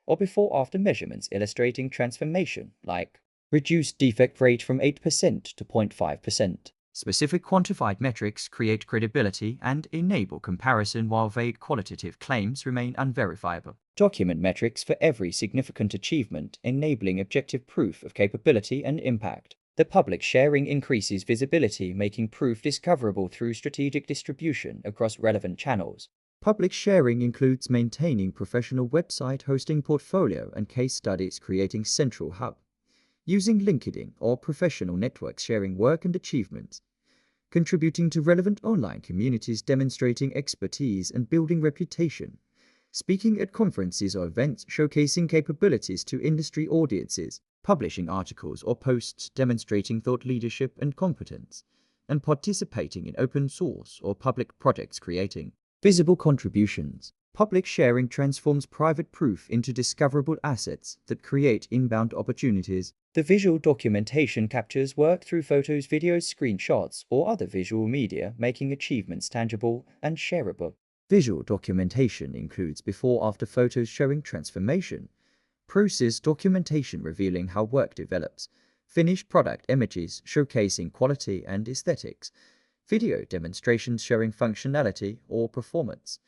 Or before-after measurements illustrating transformation like reduced defect rate from 8% to 0.5%. Specific quantified metrics create credibility and enable comparison while vague qualitative claims remain unverifiable. Document metrics for every significant achievement, enabling objective proof of capability and impact. The public sharing increases visibility, making proof discoverable through strategic distribution across relevant channels. Public sharing includes maintaining professional website hosting portfolio and case studies, creating central hub. Using LinkedIn or professional networks sharing work and achievements, contributing to relevant online communities demonstrating expertise and building reputation, speaking at conferences or events showcasing capabilities to industry audiences, publishing articles or posts demonstrating thought leadership and competence, and participating in open source or public projects creating visible contributions. Public sharing transforms private proof into discoverable assets that create inbound opportunities. The visual documentation captures work through photos, videos, screenshots, or other visual media, making achievements tangible and shareable. Visual documentation includes before-after photos showing transformation, process documentation revealing how work develops, finished product images showcasing quality and aesthetics, video demonstrations showing functionality or performance,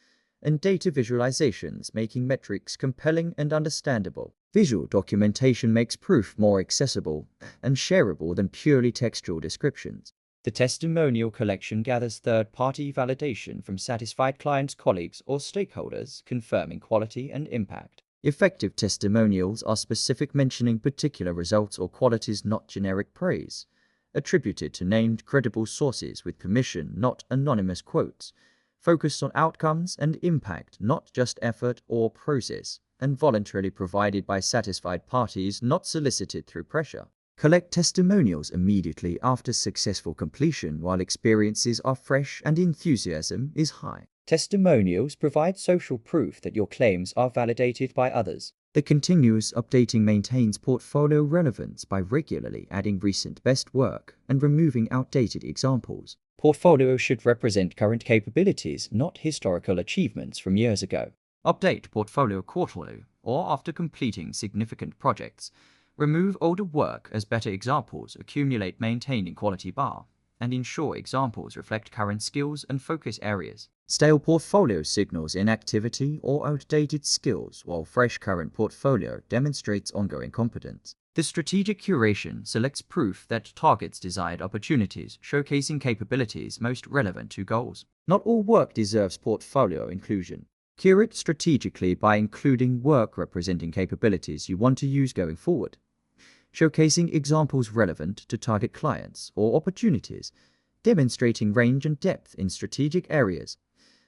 and data visualizations making metrics compelling and understandable. Visual documentation makes proof more accessible and shareable than purely textual descriptions. The testimonial collection gathers third-party validation from satisfied clients, colleagues, or stakeholders, confirming quality and impact. Effective testimonials are specific, mentioning particular results or qualities, not generic praise, attributed to named credible sources with permission, not anonymous quotes, focused on outcomes and impact, not just effort or process, and voluntarily provided by satisfied parties, not solicited through pressure. Collect testimonials immediately after successful completion while experiences are fresh and enthusiasm is high. Testimonials provide social proof that your claims are validated by others. The continuous updating maintains portfolio relevance by regularly adding recent best work and removing outdated examples. Portfolio should represent current capabilities, not historical achievements from years ago. Update portfolio quarterly or after completing significant projects. Remove older work as better examples accumulate, maintaining quality bar, and ensure examples reflect current skills and focus areas. Stale portfolio signals inactivity or outdated skills, while fresh current portfolio demonstrates ongoing competence. The strategic curation selects proof that targets desired opportunities, showcasing capabilities most relevant to goals. Not all work deserves portfolio inclusion. Curate strategically by including work representing capabilities you want to use going forward, showcasing examples relevant to target clients or opportunities, demonstrating range and depth in strategic areas,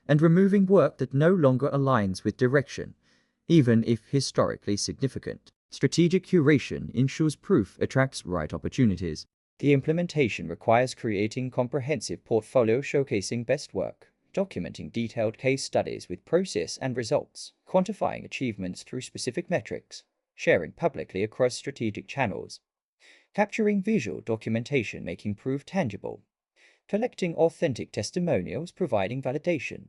and removing work that no longer aligns with direction, even if historically significant. Strategic curation ensures proof attracts right opportunities. The implementation requires creating comprehensive portfolio showcasing best work, documenting detailed case studies with process and results, quantifying achievements through specific metrics, sharing publicly across strategic channels, capturing visual documentation making proof tangible, collecting authentic testimonials providing validation,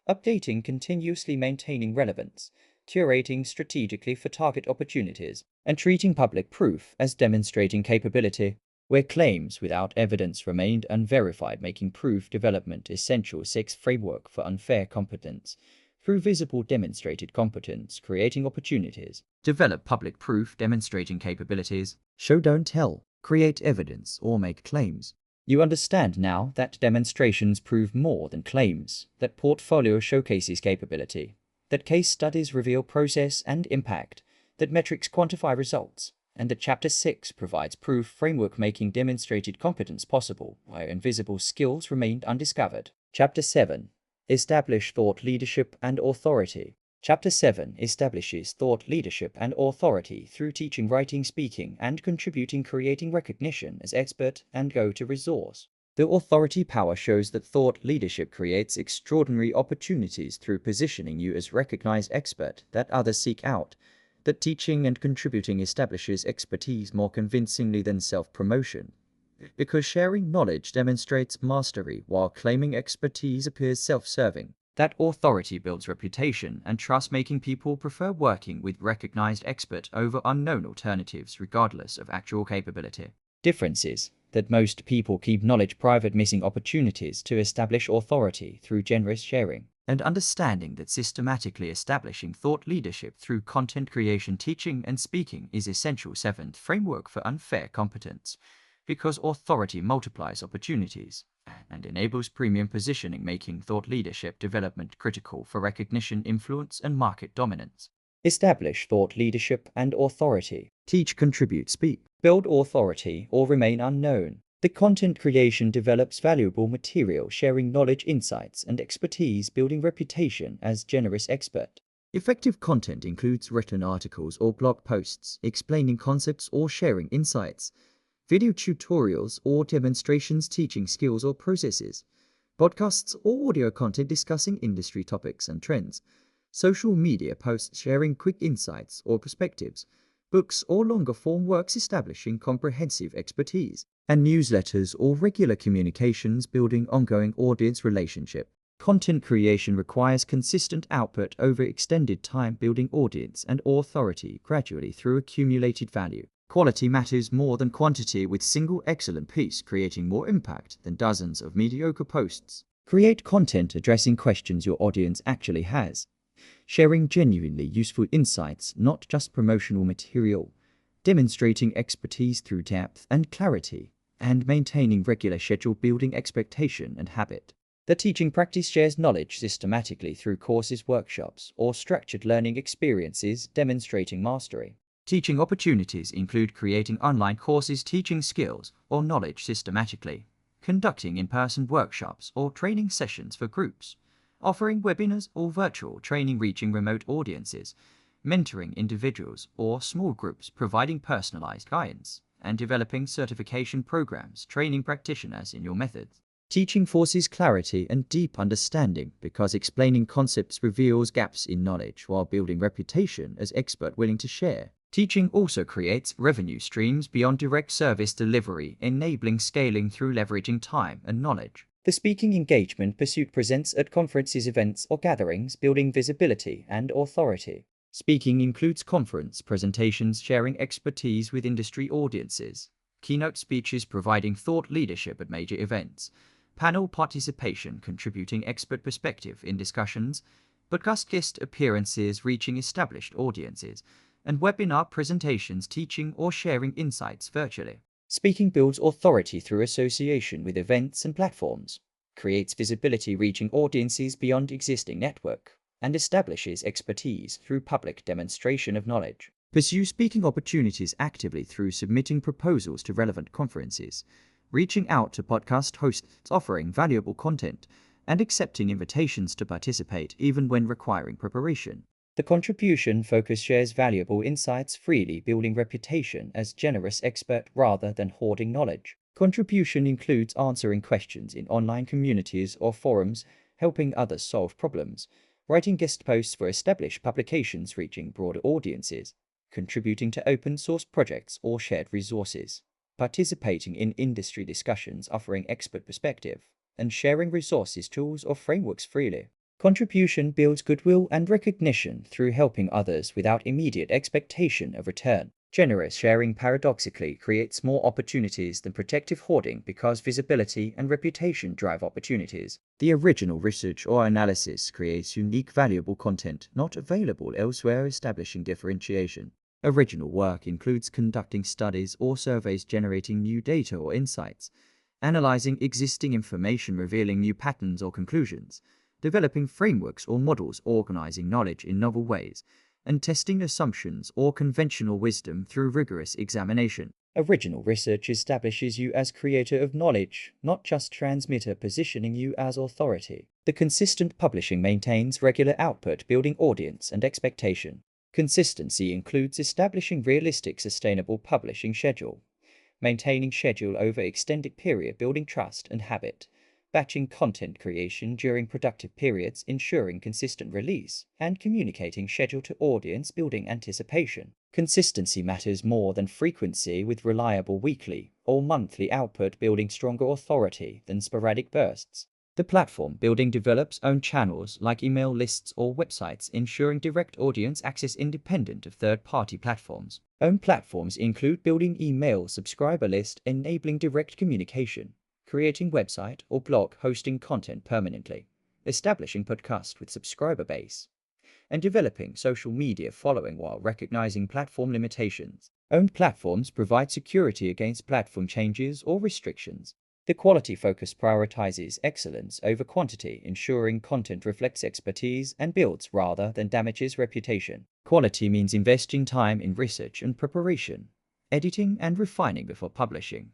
updating continuously maintaining relevance, curating strategically for target opportunities, and treating public proof as demonstrating capability. Where claims without evidence remained unverified, making proof development essential. 6. Framework for unfair competence. Through visible demonstrated competence, creating opportunities. Develop public proof demonstrating capabilities. Show don't tell. Create evidence or make claims. You understand now that demonstrations prove more than claims, that portfolio showcases capability, that case studies reveal process and impact, that metrics quantify results, and that Chapter 6 provides proof framework making demonstrated competence possible where invisible skills remained undiscovered. Chapter 7. Establish thought leadership and authority. Chapter 7 establishes thought leadership and authority through teaching, writing, speaking, and contributing, creating recognition as expert and go-to resource. The authority power shows that thought leadership creates extraordinary opportunities through positioning you as recognized expert that others seek out, that teaching and contributing establishes expertise more convincingly than self-promotion, because sharing knowledge demonstrates mastery while claiming expertise appears self-serving. That authority builds reputation and trust, making people prefer working with recognized expert over unknown alternatives regardless of actual capability. Differences. That most people keep knowledge private, missing opportunities to establish authority through generous sharing. And understanding that systematically establishing thought leadership through content creation, teaching, and speaking is essential. 7th Framework for unfair competence. Because authority multiplies opportunities and enables premium positioning, making thought leadership development critical for recognition, influence, and market dominance. Establish thought leadership and authority. Teach, contribute, speak. Build authority or remain unknown. The content creation develops valuable material, sharing knowledge, insights, and expertise, building reputation as generous expert. Effective content includes written articles or blog posts, explaining concepts or sharing insights, video tutorials or demonstrations teaching skills or processes, podcasts or audio content discussing industry topics and trends, social media posts sharing quick insights or perspectives, books or longer-form works establishing comprehensive expertise, and newsletters or regular communications building ongoing audience relationship. Content creation requires consistent output over extended time, building audience and authority gradually through accumulated value. Quality matters more than quantity, with single excellent piece creating more impact than dozens of mediocre posts. Create content addressing questions your audience actually has, sharing genuinely useful insights, not just promotional material, demonstrating expertise through depth and clarity, and maintaining regular schedule, building expectation and habit. The teaching practice shares knowledge systematically through courses, workshops, or structured learning experiences, demonstrating mastery. Teaching opportunities include creating online courses teaching skills or knowledge systematically, conducting in-person workshops or training sessions for groups, offering webinars or virtual training reaching remote audiences, mentoring individuals or small groups, providing personalized guidance, and developing certification programs, training practitioners in your methods. Teaching forces clarity and deep understanding because explaining concepts reveals gaps in knowledge while building reputation as expert willing to share. Teaching also creates revenue streams beyond direct service delivery, enabling scaling through leveraging time and knowledge. The speaking engagement pursuit presents at conferences, events, or gatherings, building visibility and authority. Speaking includes conference presentations, sharing expertise with industry audiences, keynote speeches providing thought leadership at major events, panel participation contributing expert perspective in discussions, podcast guest appearances reaching established audiences, and webinar presentations teaching or sharing insights virtually. Speaking builds authority through association with events and platforms, creates visibility reaching audiences beyond existing network, and establishes expertise through public demonstration of knowledge. Pursue speaking opportunities actively through submitting proposals to relevant conferences, reaching out to podcast hosts offering valuable content, and accepting invitations to participate even when requiring preparation. The contribution focus shares valuable insights freely, building reputation as generous expert rather than hoarding knowledge. Contribution includes answering questions in online communities or forums, helping others solve problems, writing guest posts for established publications reaching broader audiences, contributing to open source projects or shared resources, participating in industry discussions offering expert perspective, and sharing resources, tools, or frameworks freely. Contribution builds goodwill and recognition through helping others without immediate expectation of return. Generous sharing paradoxically creates more opportunities than protective hoarding because visibility and reputation drive opportunities. The original research or analysis creates unique, valuable content not available elsewhere, establishing differentiation. Original work includes conducting studies or surveys, generating new data or insights, analyzing existing information, revealing new patterns or conclusions, developing frameworks or models, organizing knowledge in novel ways, and testing assumptions or conventional wisdom through rigorous examination. Original research establishes you as creator of knowledge, not just transmitter, positioning you as authority. The consistent publishing maintains regular output, building audience and expectation. Consistency includes establishing realistic, sustainable publishing schedule, maintaining schedule over extended period, building trust and habit, batching content creation during productive periods, ensuring consistent release, and communicating schedule to audience, building anticipation. Consistency matters more than frequency, with reliable weekly or monthly output building stronger authority than sporadic bursts. The platform building develops own channels like email lists or websites, ensuring direct audience access independent of third-party platforms. Own platforms include building email subscriber list, enabling direct communication, creating website or blog, hosting content permanently, establishing podcast with subscriber base, and developing social media following while recognizing platform limitations. Owned platforms provide security against platform changes or restrictions. The quality focus prioritizes excellence over quantity, ensuring content reflects expertise and builds rather than damages reputation. Quality means investing time in research and preparation, editing and refining before publishing,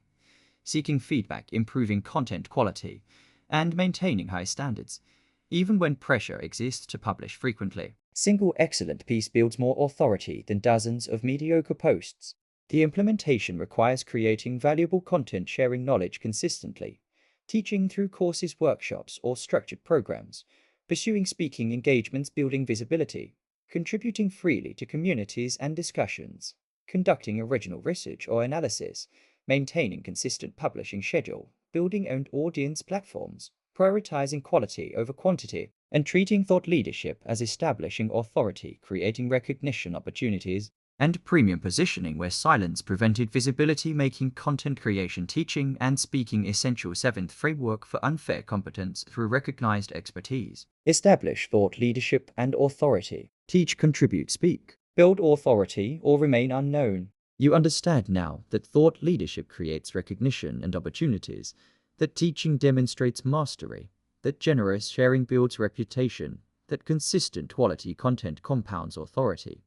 seeking feedback, improving content quality, and maintaining high standards, even when pressure exists to publish frequently. Single excellent piece builds more authority than dozens of mediocre posts. The implementation requires creating valuable content, sharing knowledge consistently, teaching through courses, workshops, or structured programs, pursuing speaking engagements, building visibility, contributing freely to communities and discussions, conducting original research or analysis, maintaining consistent publishing schedule, building owned audience platforms, prioritizing quality over quantity, and treating thought leadership as establishing authority, creating recognition opportunities, and premium positioning where silence prevented visibility, making content creation, teaching, and speaking essential. 7th framework for unfair competence through recognized expertise. Establish thought leadership and authority. Teach, contribute, speak. Build authority or remain unknown. You understand now that thought leadership creates recognition and opportunities, that teaching demonstrates mastery, that generous sharing builds reputation, that consistent quality content compounds authority,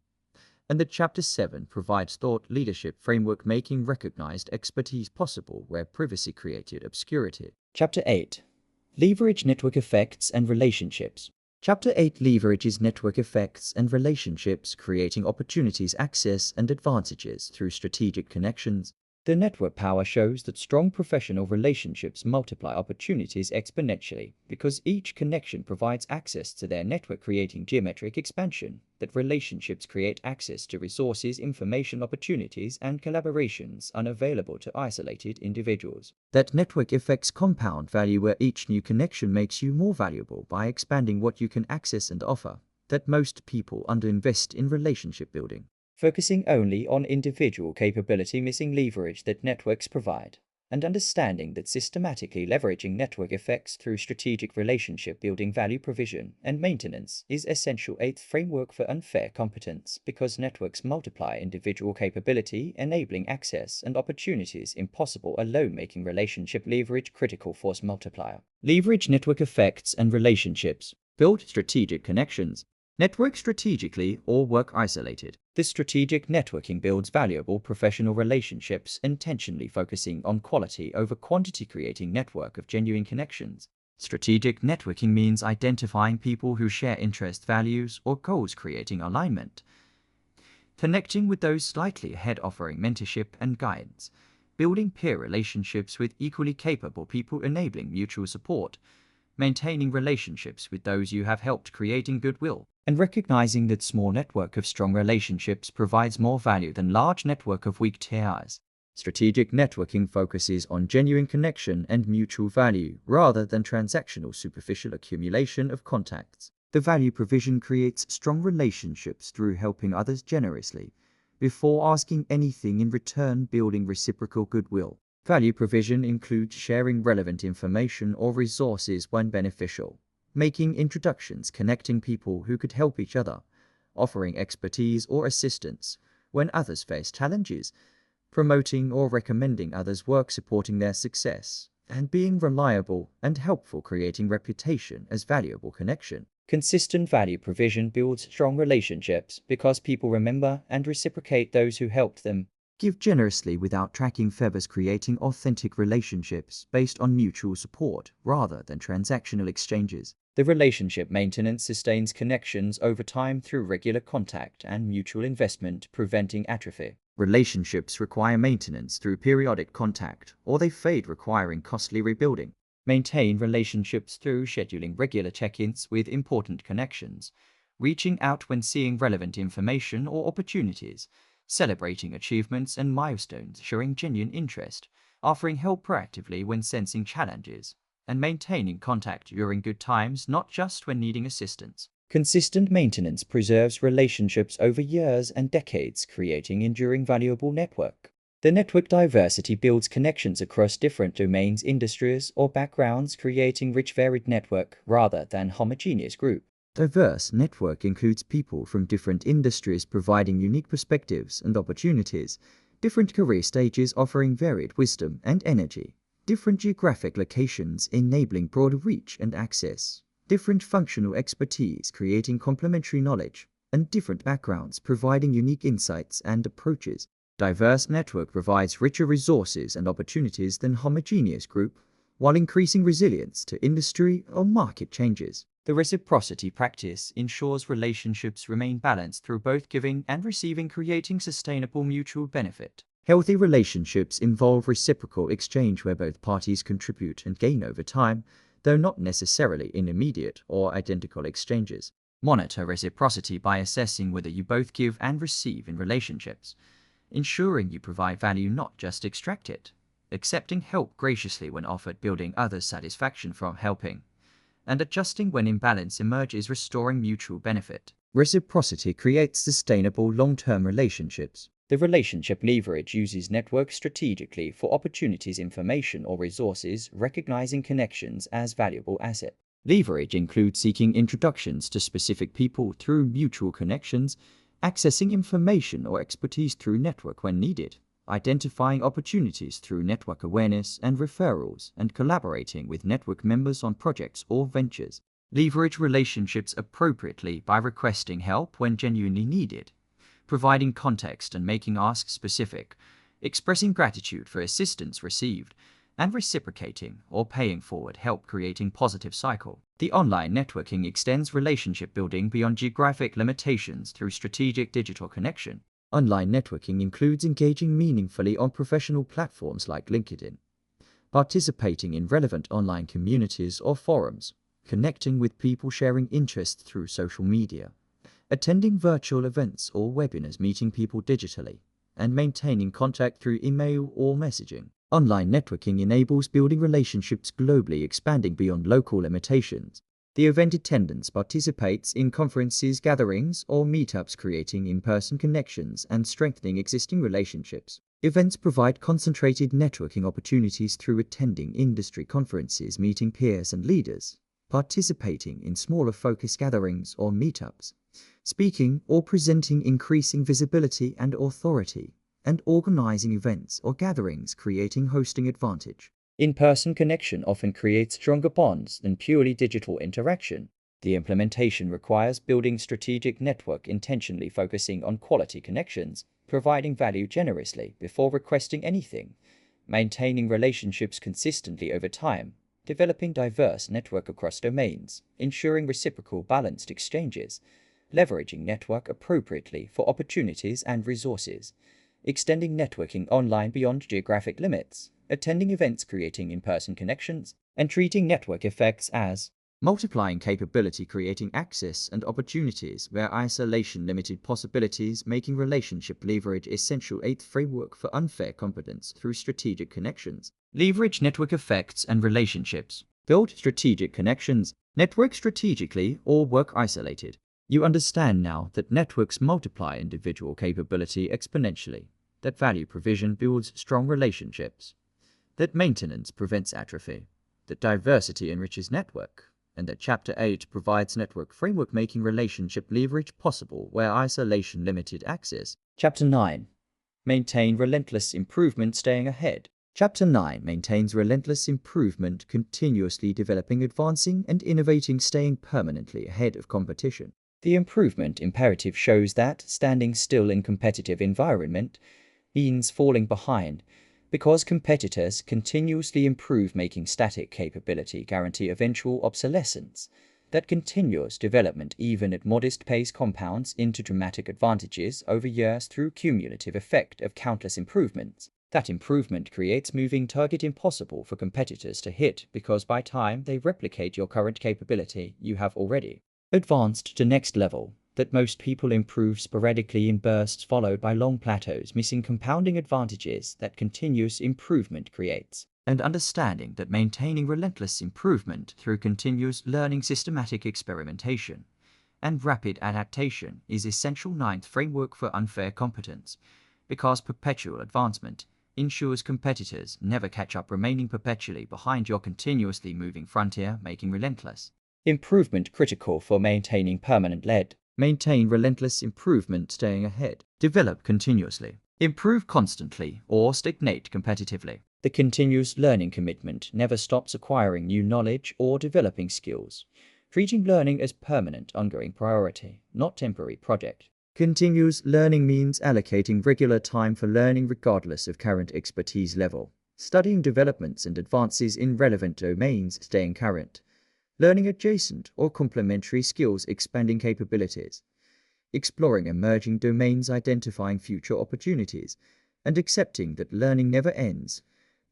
and that Chapter 7 provides thought leadership framework, making recognized expertise possible where privacy created obscurity. Chapter 8. Leverage network effects and relationships. Chapter 8 leverages network effects and relationships, creating opportunities, access, and advantages through strategic connections. The network power shows that strong professional relationships multiply opportunities exponentially because each connection provides access to their network, creating geometric expansion. That relationships create access to resources, information, opportunities, and collaborations unavailable to isolated individuals. That network effects compound value where each new connection makes you more valuable by expanding what you can access and offer. That most people underinvest in relationship building, focusing only on individual capability, missing leverage that networks provide, and understanding that systematically leveraging network effects through strategic relationship building, value provision, and maintenance is essential. 8th framework for unfair competence, because networks multiply individual capability, enabling access and opportunities impossible alone, making relationship leverage critical force multiplier. Leverage network effects and relationships. Build strategic connections. Network strategically or work isolated. This strategic networking builds valuable professional relationships, intentionally focusing on quality over quantity, creating network of genuine connections. Strategic networking means identifying people who share interest, values, or goals, creating alignment, connecting with those slightly ahead, offering mentorship and guidance, building peer relationships with equally capable people, enabling mutual support, maintaining relationships with those you have helped, creating goodwill. and recognizing that small network of strong relationships provides more value than large network of weak ties. Strategic networking focuses on genuine connection and mutual value rather than transactional superficial accumulation of contacts. The value provision creates strong relationships through helping others generously, before asking anything in return, building reciprocal goodwill. Value provision includes sharing relevant information or resources when beneficial, making introductions, connecting people who could help each other, offering expertise or assistance when others face challenges, promoting or recommending others' work, supporting their success, and being reliable and helpful, creating reputation as valuable connection. Consistent value provision builds strong relationships because people remember and reciprocate those who helped them. Give generously without tracking favors, creating authentic relationships based on mutual support rather than transactional exchanges. The relationship maintenance sustains connections over time through regular contact and mutual investment, preventing atrophy. Relationships require maintenance through periodic contact, or they fade, requiring costly rebuilding. Maintain relationships through scheduling regular check-ins with important connections, reaching out when seeing relevant information or opportunities, celebrating achievements and milestones, showing genuine interest, offering help proactively when sensing challenges, and maintaining contact during good times, not just when needing assistance. Consistent maintenance preserves relationships over years and decades, creating enduring valuable network. The network diversity builds connections across different domains, industries, or backgrounds, creating rich varied network rather than homogeneous group. Diverse network includes people from different industries providing unique perspectives and opportunities, different career stages offering varied wisdom and energy, different geographic locations enabling broader reach and access, different functional expertise creating complementary knowledge, and different backgrounds providing unique insights and approaches. Diverse network provides richer resources and opportunities than homogeneous group, while increasing resilience to industry or market changes. The reciprocity practice ensures relationships remain balanced through both giving and receiving, creating sustainable mutual benefit. Healthy relationships involve reciprocal exchange where both parties contribute and gain over time, though not necessarily in immediate or identical exchanges. Monitor reciprocity by assessing whether you both give and receive in relationships, ensuring you provide value, not just extract it, accepting help graciously when offered, building others' satisfaction from helping, and adjusting when imbalance emerges, restoring mutual benefit. Reciprocity creates sustainable long-term relationships. The relationship leverage uses networks strategically for opportunities, information, or resources, recognizing connections as valuable asset. Leverage includes seeking introductions to specific people through mutual connections, accessing information or expertise through network when needed, identifying opportunities through network awareness and referrals, and collaborating with network members on projects or ventures. Leverage relationships appropriately by requesting help when genuinely needed, providing context and making asks specific, expressing gratitude for assistance received, and reciprocating or paying forward help, creating positive cycle. The online networking extends relationship building beyond geographic limitations through strategic digital connection. Online networking includes engaging meaningfully on professional platforms like LinkedIn, participating in relevant online communities or forums, connecting with people sharing interests through social media, attending virtual events or webinars, meeting people digitally, and maintaining contact through email or messaging. Online networking enables building relationships globally, expanding beyond local limitations. The event attendance participates in conferences, gatherings, or meetups, creating in-person connections and strengthening existing relationships. Events provide concentrated networking opportunities through attending industry conferences, meeting peers and leaders, participating in smaller focus gatherings or meetups, speaking or presenting, increasing visibility and authority, and organizing events or gatherings, creating hosting advantage. In-person connection often creates stronger bonds than purely digital interaction. The implementation requires building strategic network, intentionally focusing on quality connections, providing value generously before requesting anything, maintaining relationships consistently over time, developing diverse network across domains, ensuring reciprocal balanced exchanges, leveraging network appropriately for opportunities and resources, extending networking online beyond geographic limits, attending events, creating in-person connections, and treating network effects as Multiplying capability, creating access and opportunities where isolation limited possibilities, making relationship leverage essential. 8th framework for unfair competence through strategic connections. Leverage network effects and relationships. Build strategic connections. Network strategically or work isolated. You understand now that networks multiply individual capability exponentially, that value provision builds strong relationships, that maintenance prevents atrophy, that diversity enriches network, and that Chapter 8 provides network framework, making relationship leverage possible where isolation limited access. Chapter 9. Maintain relentless improvement, staying ahead. Chapter 9 maintains relentless improvement, continuously developing, advancing, and innovating, staying permanently ahead of competition. The improvement imperative shows that standing still in competitive environment means falling behind, because competitors continuously improve, making static capability guarantee eventual obsolescence. That continuous development, even at modest pace, compounds into dramatic advantages over years through cumulative effect of countless improvements. That improvement creates moving target impossible for competitors to hit, because by time they replicate your current capability, you have already advanced to next level. That most people improve sporadically in bursts followed by long plateaus, missing compounding advantages that continuous improvement creates. And understanding that maintaining relentless improvement through continuous learning, systematic experimentation, and rapid adaptation is essential. 9th framework for unfair competence, because perpetual advancement ensures competitors never catch up, remaining perpetually behind your continuously moving frontier, making relentless improvement critical for maintaining permanent lead. Maintain relentless improvement, staying ahead. Develop continuously. Improve constantly or stagnate competitively. The continuous learning commitment never stops acquiring new knowledge or developing skills, treating learning as permanent, ongoing priority, not temporary project. Continuous learning means allocating regular time for learning regardless of current expertise level, studying developments and advances in relevant domains, staying current, learning adjacent or complementary skills, expanding capabilities, exploring emerging domains, identifying future opportunities, and accepting that learning never ends,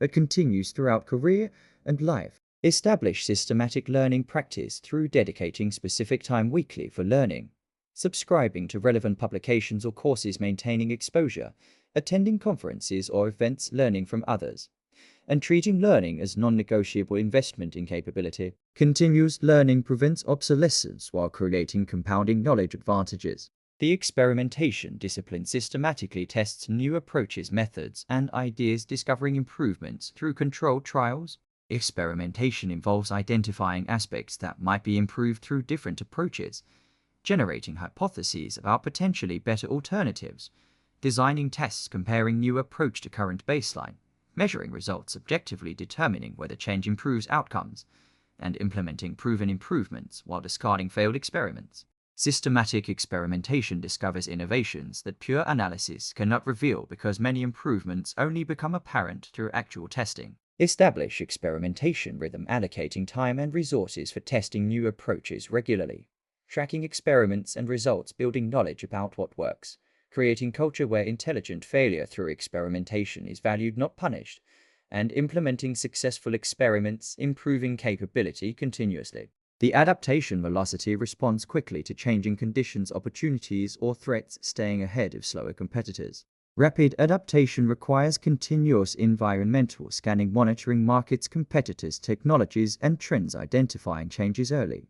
but continues throughout career and life. Establish systematic learning practice through dedicating specific time weekly for learning, subscribing to relevant publications or courses, maintaining exposure, attending conferences or events, learning from others, and treating learning as non-negotiable investment in capability. Continuous learning prevents obsolescence while creating compounding knowledge advantages. The experimentation discipline systematically tests new approaches, methods, and ideas, discovering improvements through controlled trials. Experimentation involves identifying aspects that might be improved through different approaches, generating hypotheses about potentially better alternatives, designing tests comparing new approach to current baseline, measuring results objectively, determining whether change improves outcomes, and implementing proven improvements while discarding failed experiments. Systematic experimentation discovers innovations that pure analysis cannot reveal, because many improvements only become apparent through actual testing. Establish experimentation rhythm, allocating time and resources for testing new approaches regularly, tracking experiments and results, building knowledge about what works, creating culture where intelligent failure through experimentation is valued, not punished, and implementing successful experiments, improving capability continuously. The adaptation velocity responds quickly to changing conditions, opportunities, or threats, staying ahead of slower competitors. Rapid adaptation requires continuous environmental scanning, monitoring markets, competitors, technologies, and trends, identifying changes early.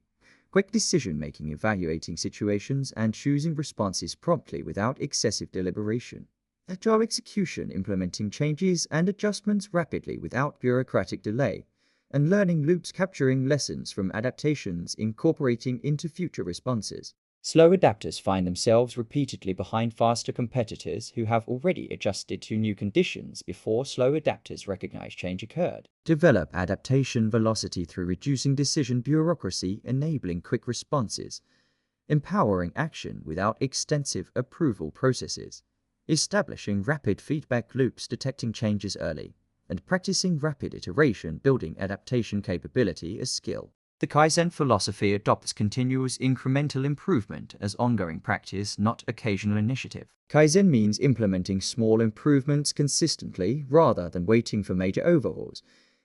Quick decision-making, evaluating situations, and choosing responses promptly without excessive deliberation. Agile execution, implementing changes and adjustments rapidly without bureaucratic delay. And learning loops, capturing lessons from adaptations, incorporating into future responses. Slow adapters find themselves repeatedly behind faster competitors who have already adjusted to new conditions before slow adapters recognize change occurred. Develop adaptation velocity through reducing decision bureaucracy, enabling quick responses, empowering action without extensive approval processes, establishing rapid feedback loops, detecting changes early, and practicing rapid iteration, building adaptation capability as skill. The Kaizen philosophy adopts continuous incremental improvement as ongoing practice, not occasional initiative. Kaizen means implementing small improvements consistently rather than waiting for major overhauls,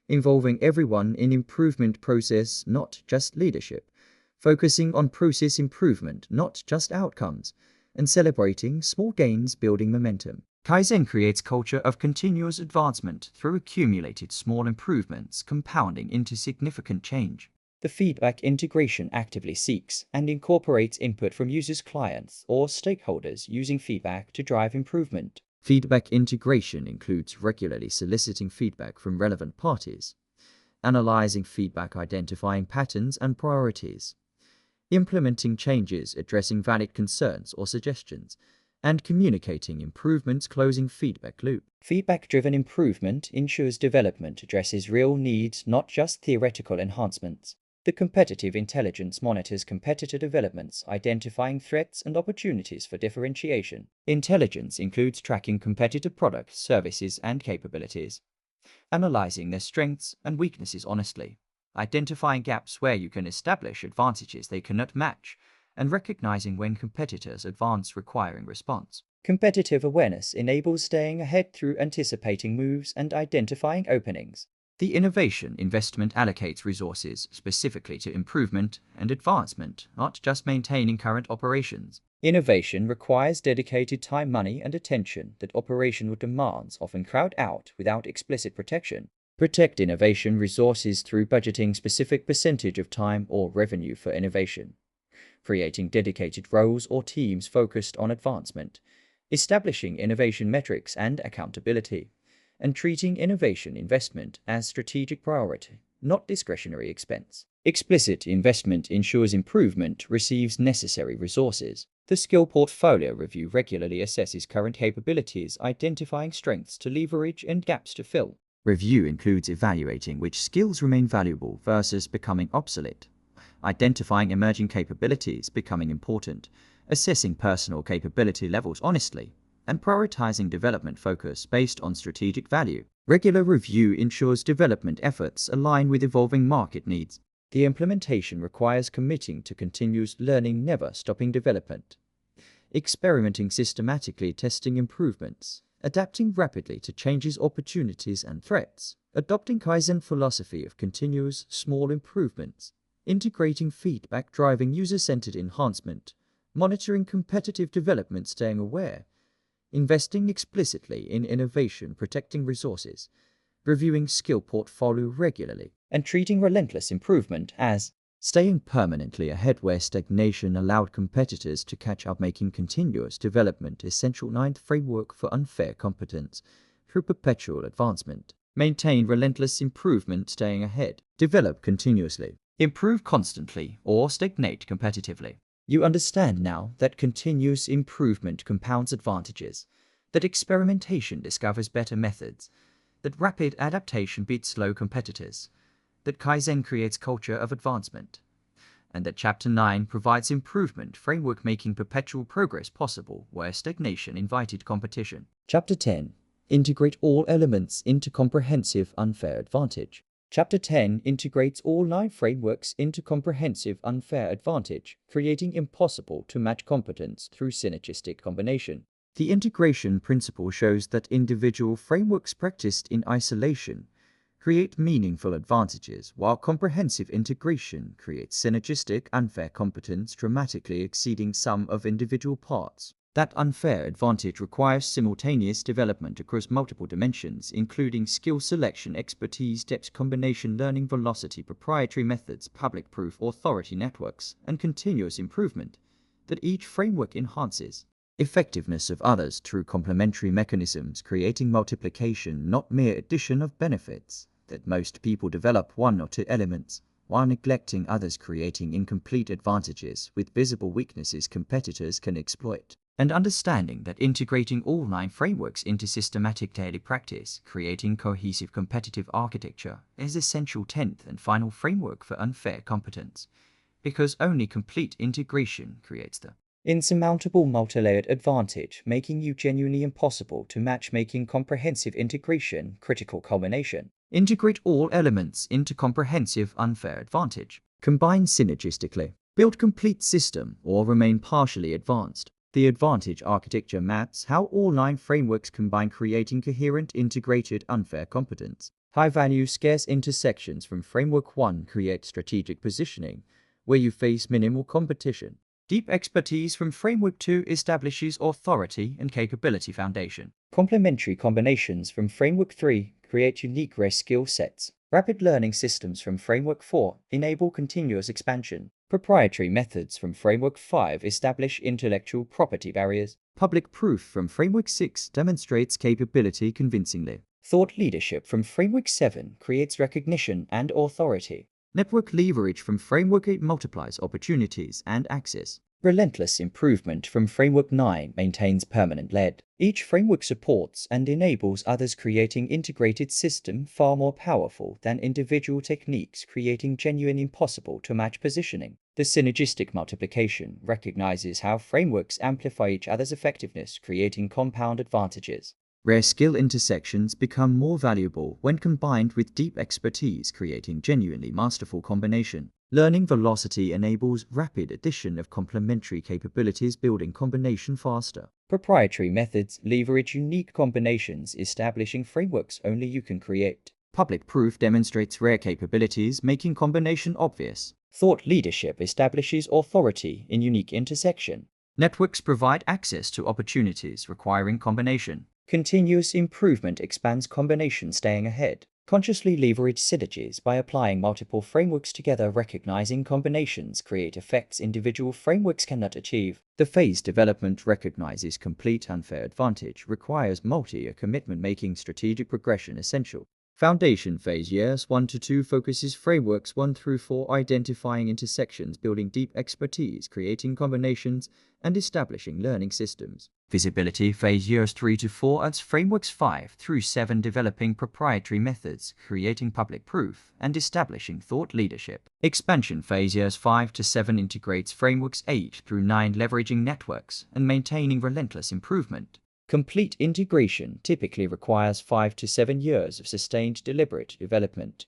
involving everyone in improvement process, not just leadership, focusing on process improvement, not just outcomes, and celebrating small gains, building momentum. Kaizen creates culture of continuous advancement through accumulated small improvements compounding into significant change. The feedback integration actively seeks and incorporates input from users, clients, or stakeholders using feedback to drive improvement. Feedback integration includes regularly soliciting feedback from relevant parties, analyzing feedback, identifying patterns and priorities, implementing changes, addressing valid concerns or suggestions, and communicating improvements, closing feedback loop. Feedback-driven improvement ensures development addresses real needs, not just theoretical enhancements. The competitive intelligence monitors competitor developments, identifying threats and opportunities for differentiation. Intelligence includes tracking competitor products, services, and capabilities, analyzing their strengths and weaknesses honestly, identifying gaps where you can establish advantages they cannot match, and recognizing when competitors advance requiring response. Competitive awareness enables staying ahead through anticipating moves and identifying openings. The innovation investment allocates resources specifically to improvement and advancement, not just maintaining current operations. Innovation requires dedicated time, money, and attention that operational demands often crowd out without explicit protection. Protect innovation resources through budgeting specific percentage of time or revenue for innovation, creating dedicated roles or teams focused on advancement, establishing innovation metrics and accountability, and treating innovation investment as strategic priority, not discretionary expense. Explicit investment ensures improvement receives necessary resources. The skill portfolio review regularly assesses current capabilities, identifying strengths to leverage and gaps to fill. Review includes evaluating which skills remain valuable versus becoming obsolete, identifying emerging capabilities becoming important, assessing personal capability levels honestly, and prioritizing development focus based on strategic value. Regular review ensures development efforts align with evolving market needs. The implementation requires committing to continuous learning, never stopping development, experimenting systematically, testing improvements, adapting rapidly to changes, opportunities, and threats, adopting Kaizen philosophy of continuous small improvements, integrating feedback, driving user-centered enhancement, monitoring competitive development, staying aware, investing explicitly in innovation, protecting resources, reviewing skill portfolio regularly, and treating relentless improvement as staying permanently ahead where stagnation allowed competitors to catch up, making continuous development essential. Ninth framework for unfair competence through perpetual advancement. Maintain relentless improvement, staying ahead, develop continuously, improve constantly, or stagnate competitively. You understand now that continuous improvement compounds advantages, that experimentation discovers better methods, that rapid adaptation beats slow competitors, that Kaizen creates culture of advancement, and that Chapter 9 provides improvement framework, making perpetual progress possible where stagnation invited competition. Chapter 10. Integrate all elements into comprehensive unfair advantage. Chapter 10 integrates all 9 frameworks into comprehensive unfair advantage, creating impossible to match competence through synergistic combination. The integration principle shows that individual frameworks practiced in isolation create meaningful advantages, while comprehensive integration creates synergistic unfair competence dramatically exceeding sum of individual parts. That unfair advantage requires simultaneous development across multiple dimensions, including skill selection, expertise, depth, combination learning, velocity, proprietary methods, public proof, authority networks, and continuous improvement that each framework enhances. Effectiveness of others through complementary mechanisms, creating multiplication, not mere addition of benefits. That most people develop one or two elements, while neglecting others, creating incomplete advantages with visible weaknesses competitors can exploit. And understanding that integrating all 9 frameworks into systematic daily practice, creating cohesive competitive architecture, is essential 10th and final framework for unfair competence, because only complete integration creates the insurmountable multi-layered advantage, making you genuinely impossible to match, making comprehensive integration critical culmination. Integrate all elements into comprehensive unfair advantage. Combine synergistically. Build complete system or remain partially advanced. The advantage architecture maps how all 9 frameworks combine, creating coherent integrated unfair competence. High-value, scarce intersections from Framework 1 create strategic positioning, where you face minimal competition. Deep expertise from Framework 2 establishes authority and capability foundation. Complementary combinations from Framework 3 create unique rare skill sets. Rapid learning systems from Framework 4 enable continuous expansion. Proprietary methods from Framework 5 establish intellectual property barriers. Public proof from Framework 6 demonstrates capability convincingly. Thought leadership from Framework 7 creates recognition and authority. Network leverage from Framework 8 multiplies opportunities and access. Relentless improvement from Framework 9 maintains permanent lead. Each framework supports and enables others, creating integrated system far more powerful than individual techniques, creating genuine impossible to match positioning. The synergistic multiplication recognizes how frameworks amplify each other's effectiveness, creating compound advantages. Rare skill intersections become more valuable when combined with deep expertise, creating genuinely masterful combination. Learning velocity enables rapid addition of complementary capabilities, building combination faster. Proprietary methods leverage unique combinations, establishing frameworks only you can create. Public proof demonstrates rare capabilities, making combination obvious. Thought leadership establishes authority in unique intersection. Networks provide access to opportunities requiring combination. Continuous improvement expands combination, staying ahead. Consciously leverage synergies by applying multiple frameworks together, recognizing combinations create effects individual frameworks cannot achieve. The phase development recognizes complete unfair advantage, requires multi-year commitment, making strategic progression essential. Foundation phase years 1 to 2 focuses frameworks 1 through 4, identifying intersections, building deep expertise, creating combinations, and establishing learning systems. Visibility phase years 3 to 4 adds frameworks 5 through 7, developing proprietary methods, creating public proof, and establishing thought leadership. Expansion phase years 5 to 7 integrates frameworks 8 through 9, leveraging networks and maintaining relentless improvement. Complete integration typically requires 5 to 7 years of sustained deliberate development,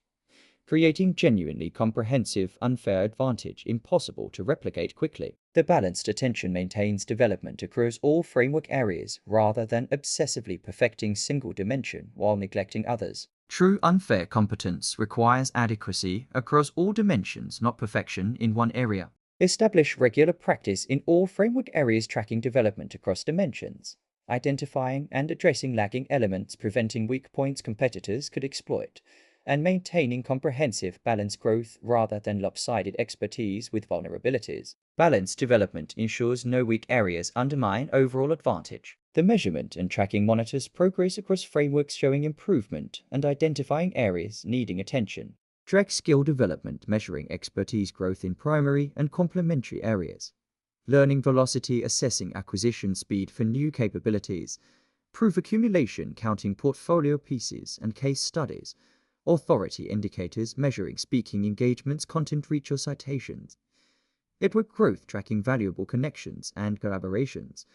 creating genuinely comprehensive unfair advantage impossible to replicate quickly. The balanced attention maintains development across all framework areas rather than obsessively perfecting single dimension while neglecting others. True unfair competence requires adequacy across all dimensions, not perfection in one area. Establish regular practice in all framework areas, tracking development across dimensions, identifying and addressing lagging elements, preventing weak points competitors could exploit, and maintaining comprehensive balanced growth rather than lopsided expertise with vulnerabilities. Balanced development ensures no weak areas undermine overall advantage. The measurement and tracking monitors progress across frameworks, showing improvement and identifying areas needing attention. Track skill development, measuring expertise growth in primary and complementary areas. Learning velocity, assessing acquisition speed for new capabilities. Proof accumulation, counting portfolio pieces and case studies. Authority indicators, measuring speaking engagements, content reach or citations. Network growth, tracking valuable connections and collaborations.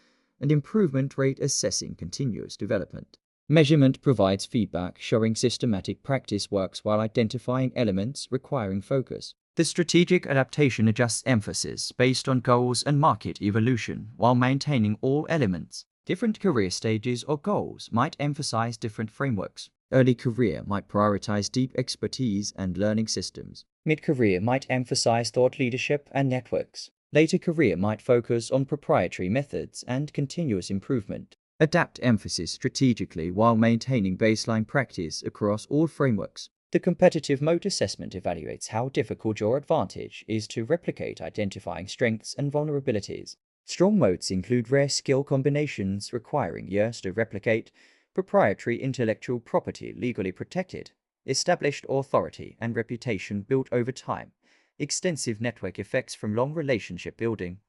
And improvement rate, assessing continuous development. Measurement provides feedback, showing systematic practice works while identifying elements requiring focus. The strategic adaptation adjusts emphasis based on goals and market evolution while maintaining all elements. Different career stages or goals might emphasize different frameworks. Early career might prioritize deep expertise and learning systems. Mid-career might emphasize thought leadership and networks. Later career might focus on proprietary methods and continuous improvement. Adapt emphasis strategically while maintaining baseline practice across all frameworks. The competitive mode assessment evaluates how difficult your advantage is to replicate, identifying strengths and vulnerabilities. Strong modes include rare skill combinations requiring years to replicate, proprietary intellectual property legally protected, established authority and reputation built over time, extensive network effects from long relationship building,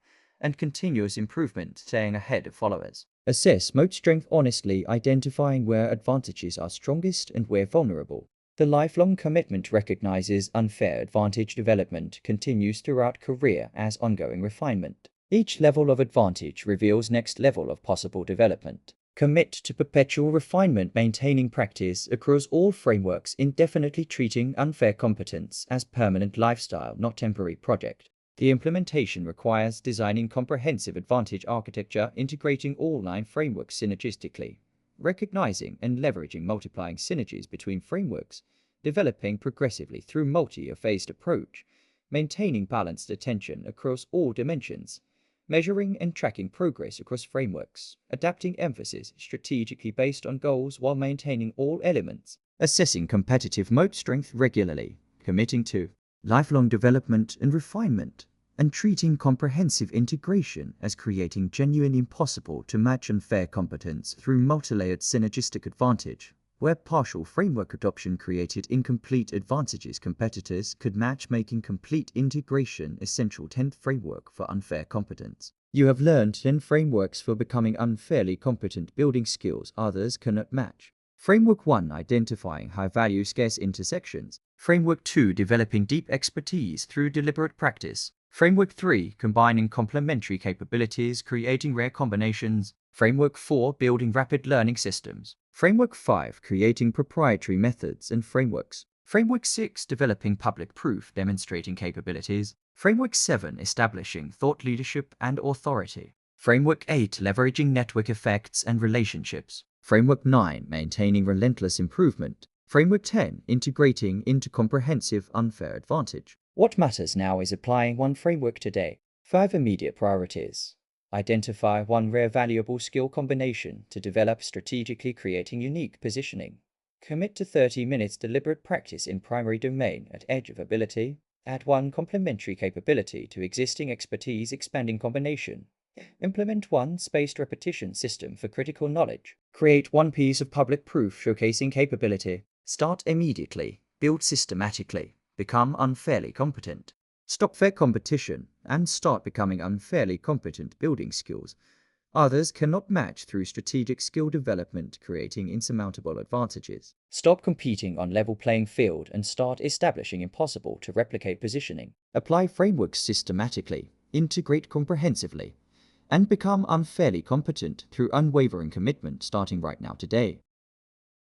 and continuous improvement, staying ahead of followers. Assess mode strength honestly, identifying where advantages are strongest and where vulnerable. The lifelong commitment recognizes unfair advantage development continues throughout career as ongoing refinement. Each level of advantage reveals next level of possible development. Commit to perpetual refinement, maintaining practice across all frameworks, indefinitely treating unfair competence as permanent lifestyle, not temporary project. The implementation requires designing comprehensive advantage architecture, integrating all 9 frameworks synergistically, recognizing and leveraging multiplying synergies between frameworks, developing progressively through multi-phased approach, maintaining balanced attention across all dimensions, measuring and tracking progress across frameworks, adapting emphasis strategically based on goals while maintaining all elements, assessing competitive moat strength regularly, committing to lifelong development and refinement, and treating comprehensive integration as creating genuine impossible to match unfair competence through multi-layered synergistic advantage, where partial framework adoption created incomplete advantages competitors could match, making complete integration essential 10th framework for unfair competence. You have learned 10 frameworks for becoming unfairly competent, building skills others cannot match. Framework 1, identifying high-value scarce intersections. Framework 2, developing deep expertise through deliberate practice. Framework 3, combining complementary capabilities, creating rare combinations. Framework 4, building rapid learning systems. Framework 5, creating proprietary methods and frameworks. Framework 6, developing public proof, demonstrating capabilities. Framework 7, establishing thought leadership and authority. Framework 8, leveraging network effects and relationships. Framework 9, maintaining relentless improvement. Framework 10, integrating into comprehensive unfair advantage. What matters now is applying one framework today. 5 immediate priorities. Identify one rare valuable skill combination to develop strategically, creating unique positioning. Commit to 30 minutes deliberate practice in primary domain at edge of ability. Add one complementary capability to existing expertise, expanding combination. Implement one spaced repetition system for critical knowledge. Create one piece of public proof showcasing capability. Start immediately. Build systematically. Become unfairly competent. Stop fair competition and start becoming unfairly competent, building skills others cannot match through strategic skill development, creating insurmountable advantages. Stop competing on level playing field and start establishing impossible to replicate positioning. Apply frameworks systematically, integrate comprehensively, and become unfairly competent through unwavering commitment, starting right now today.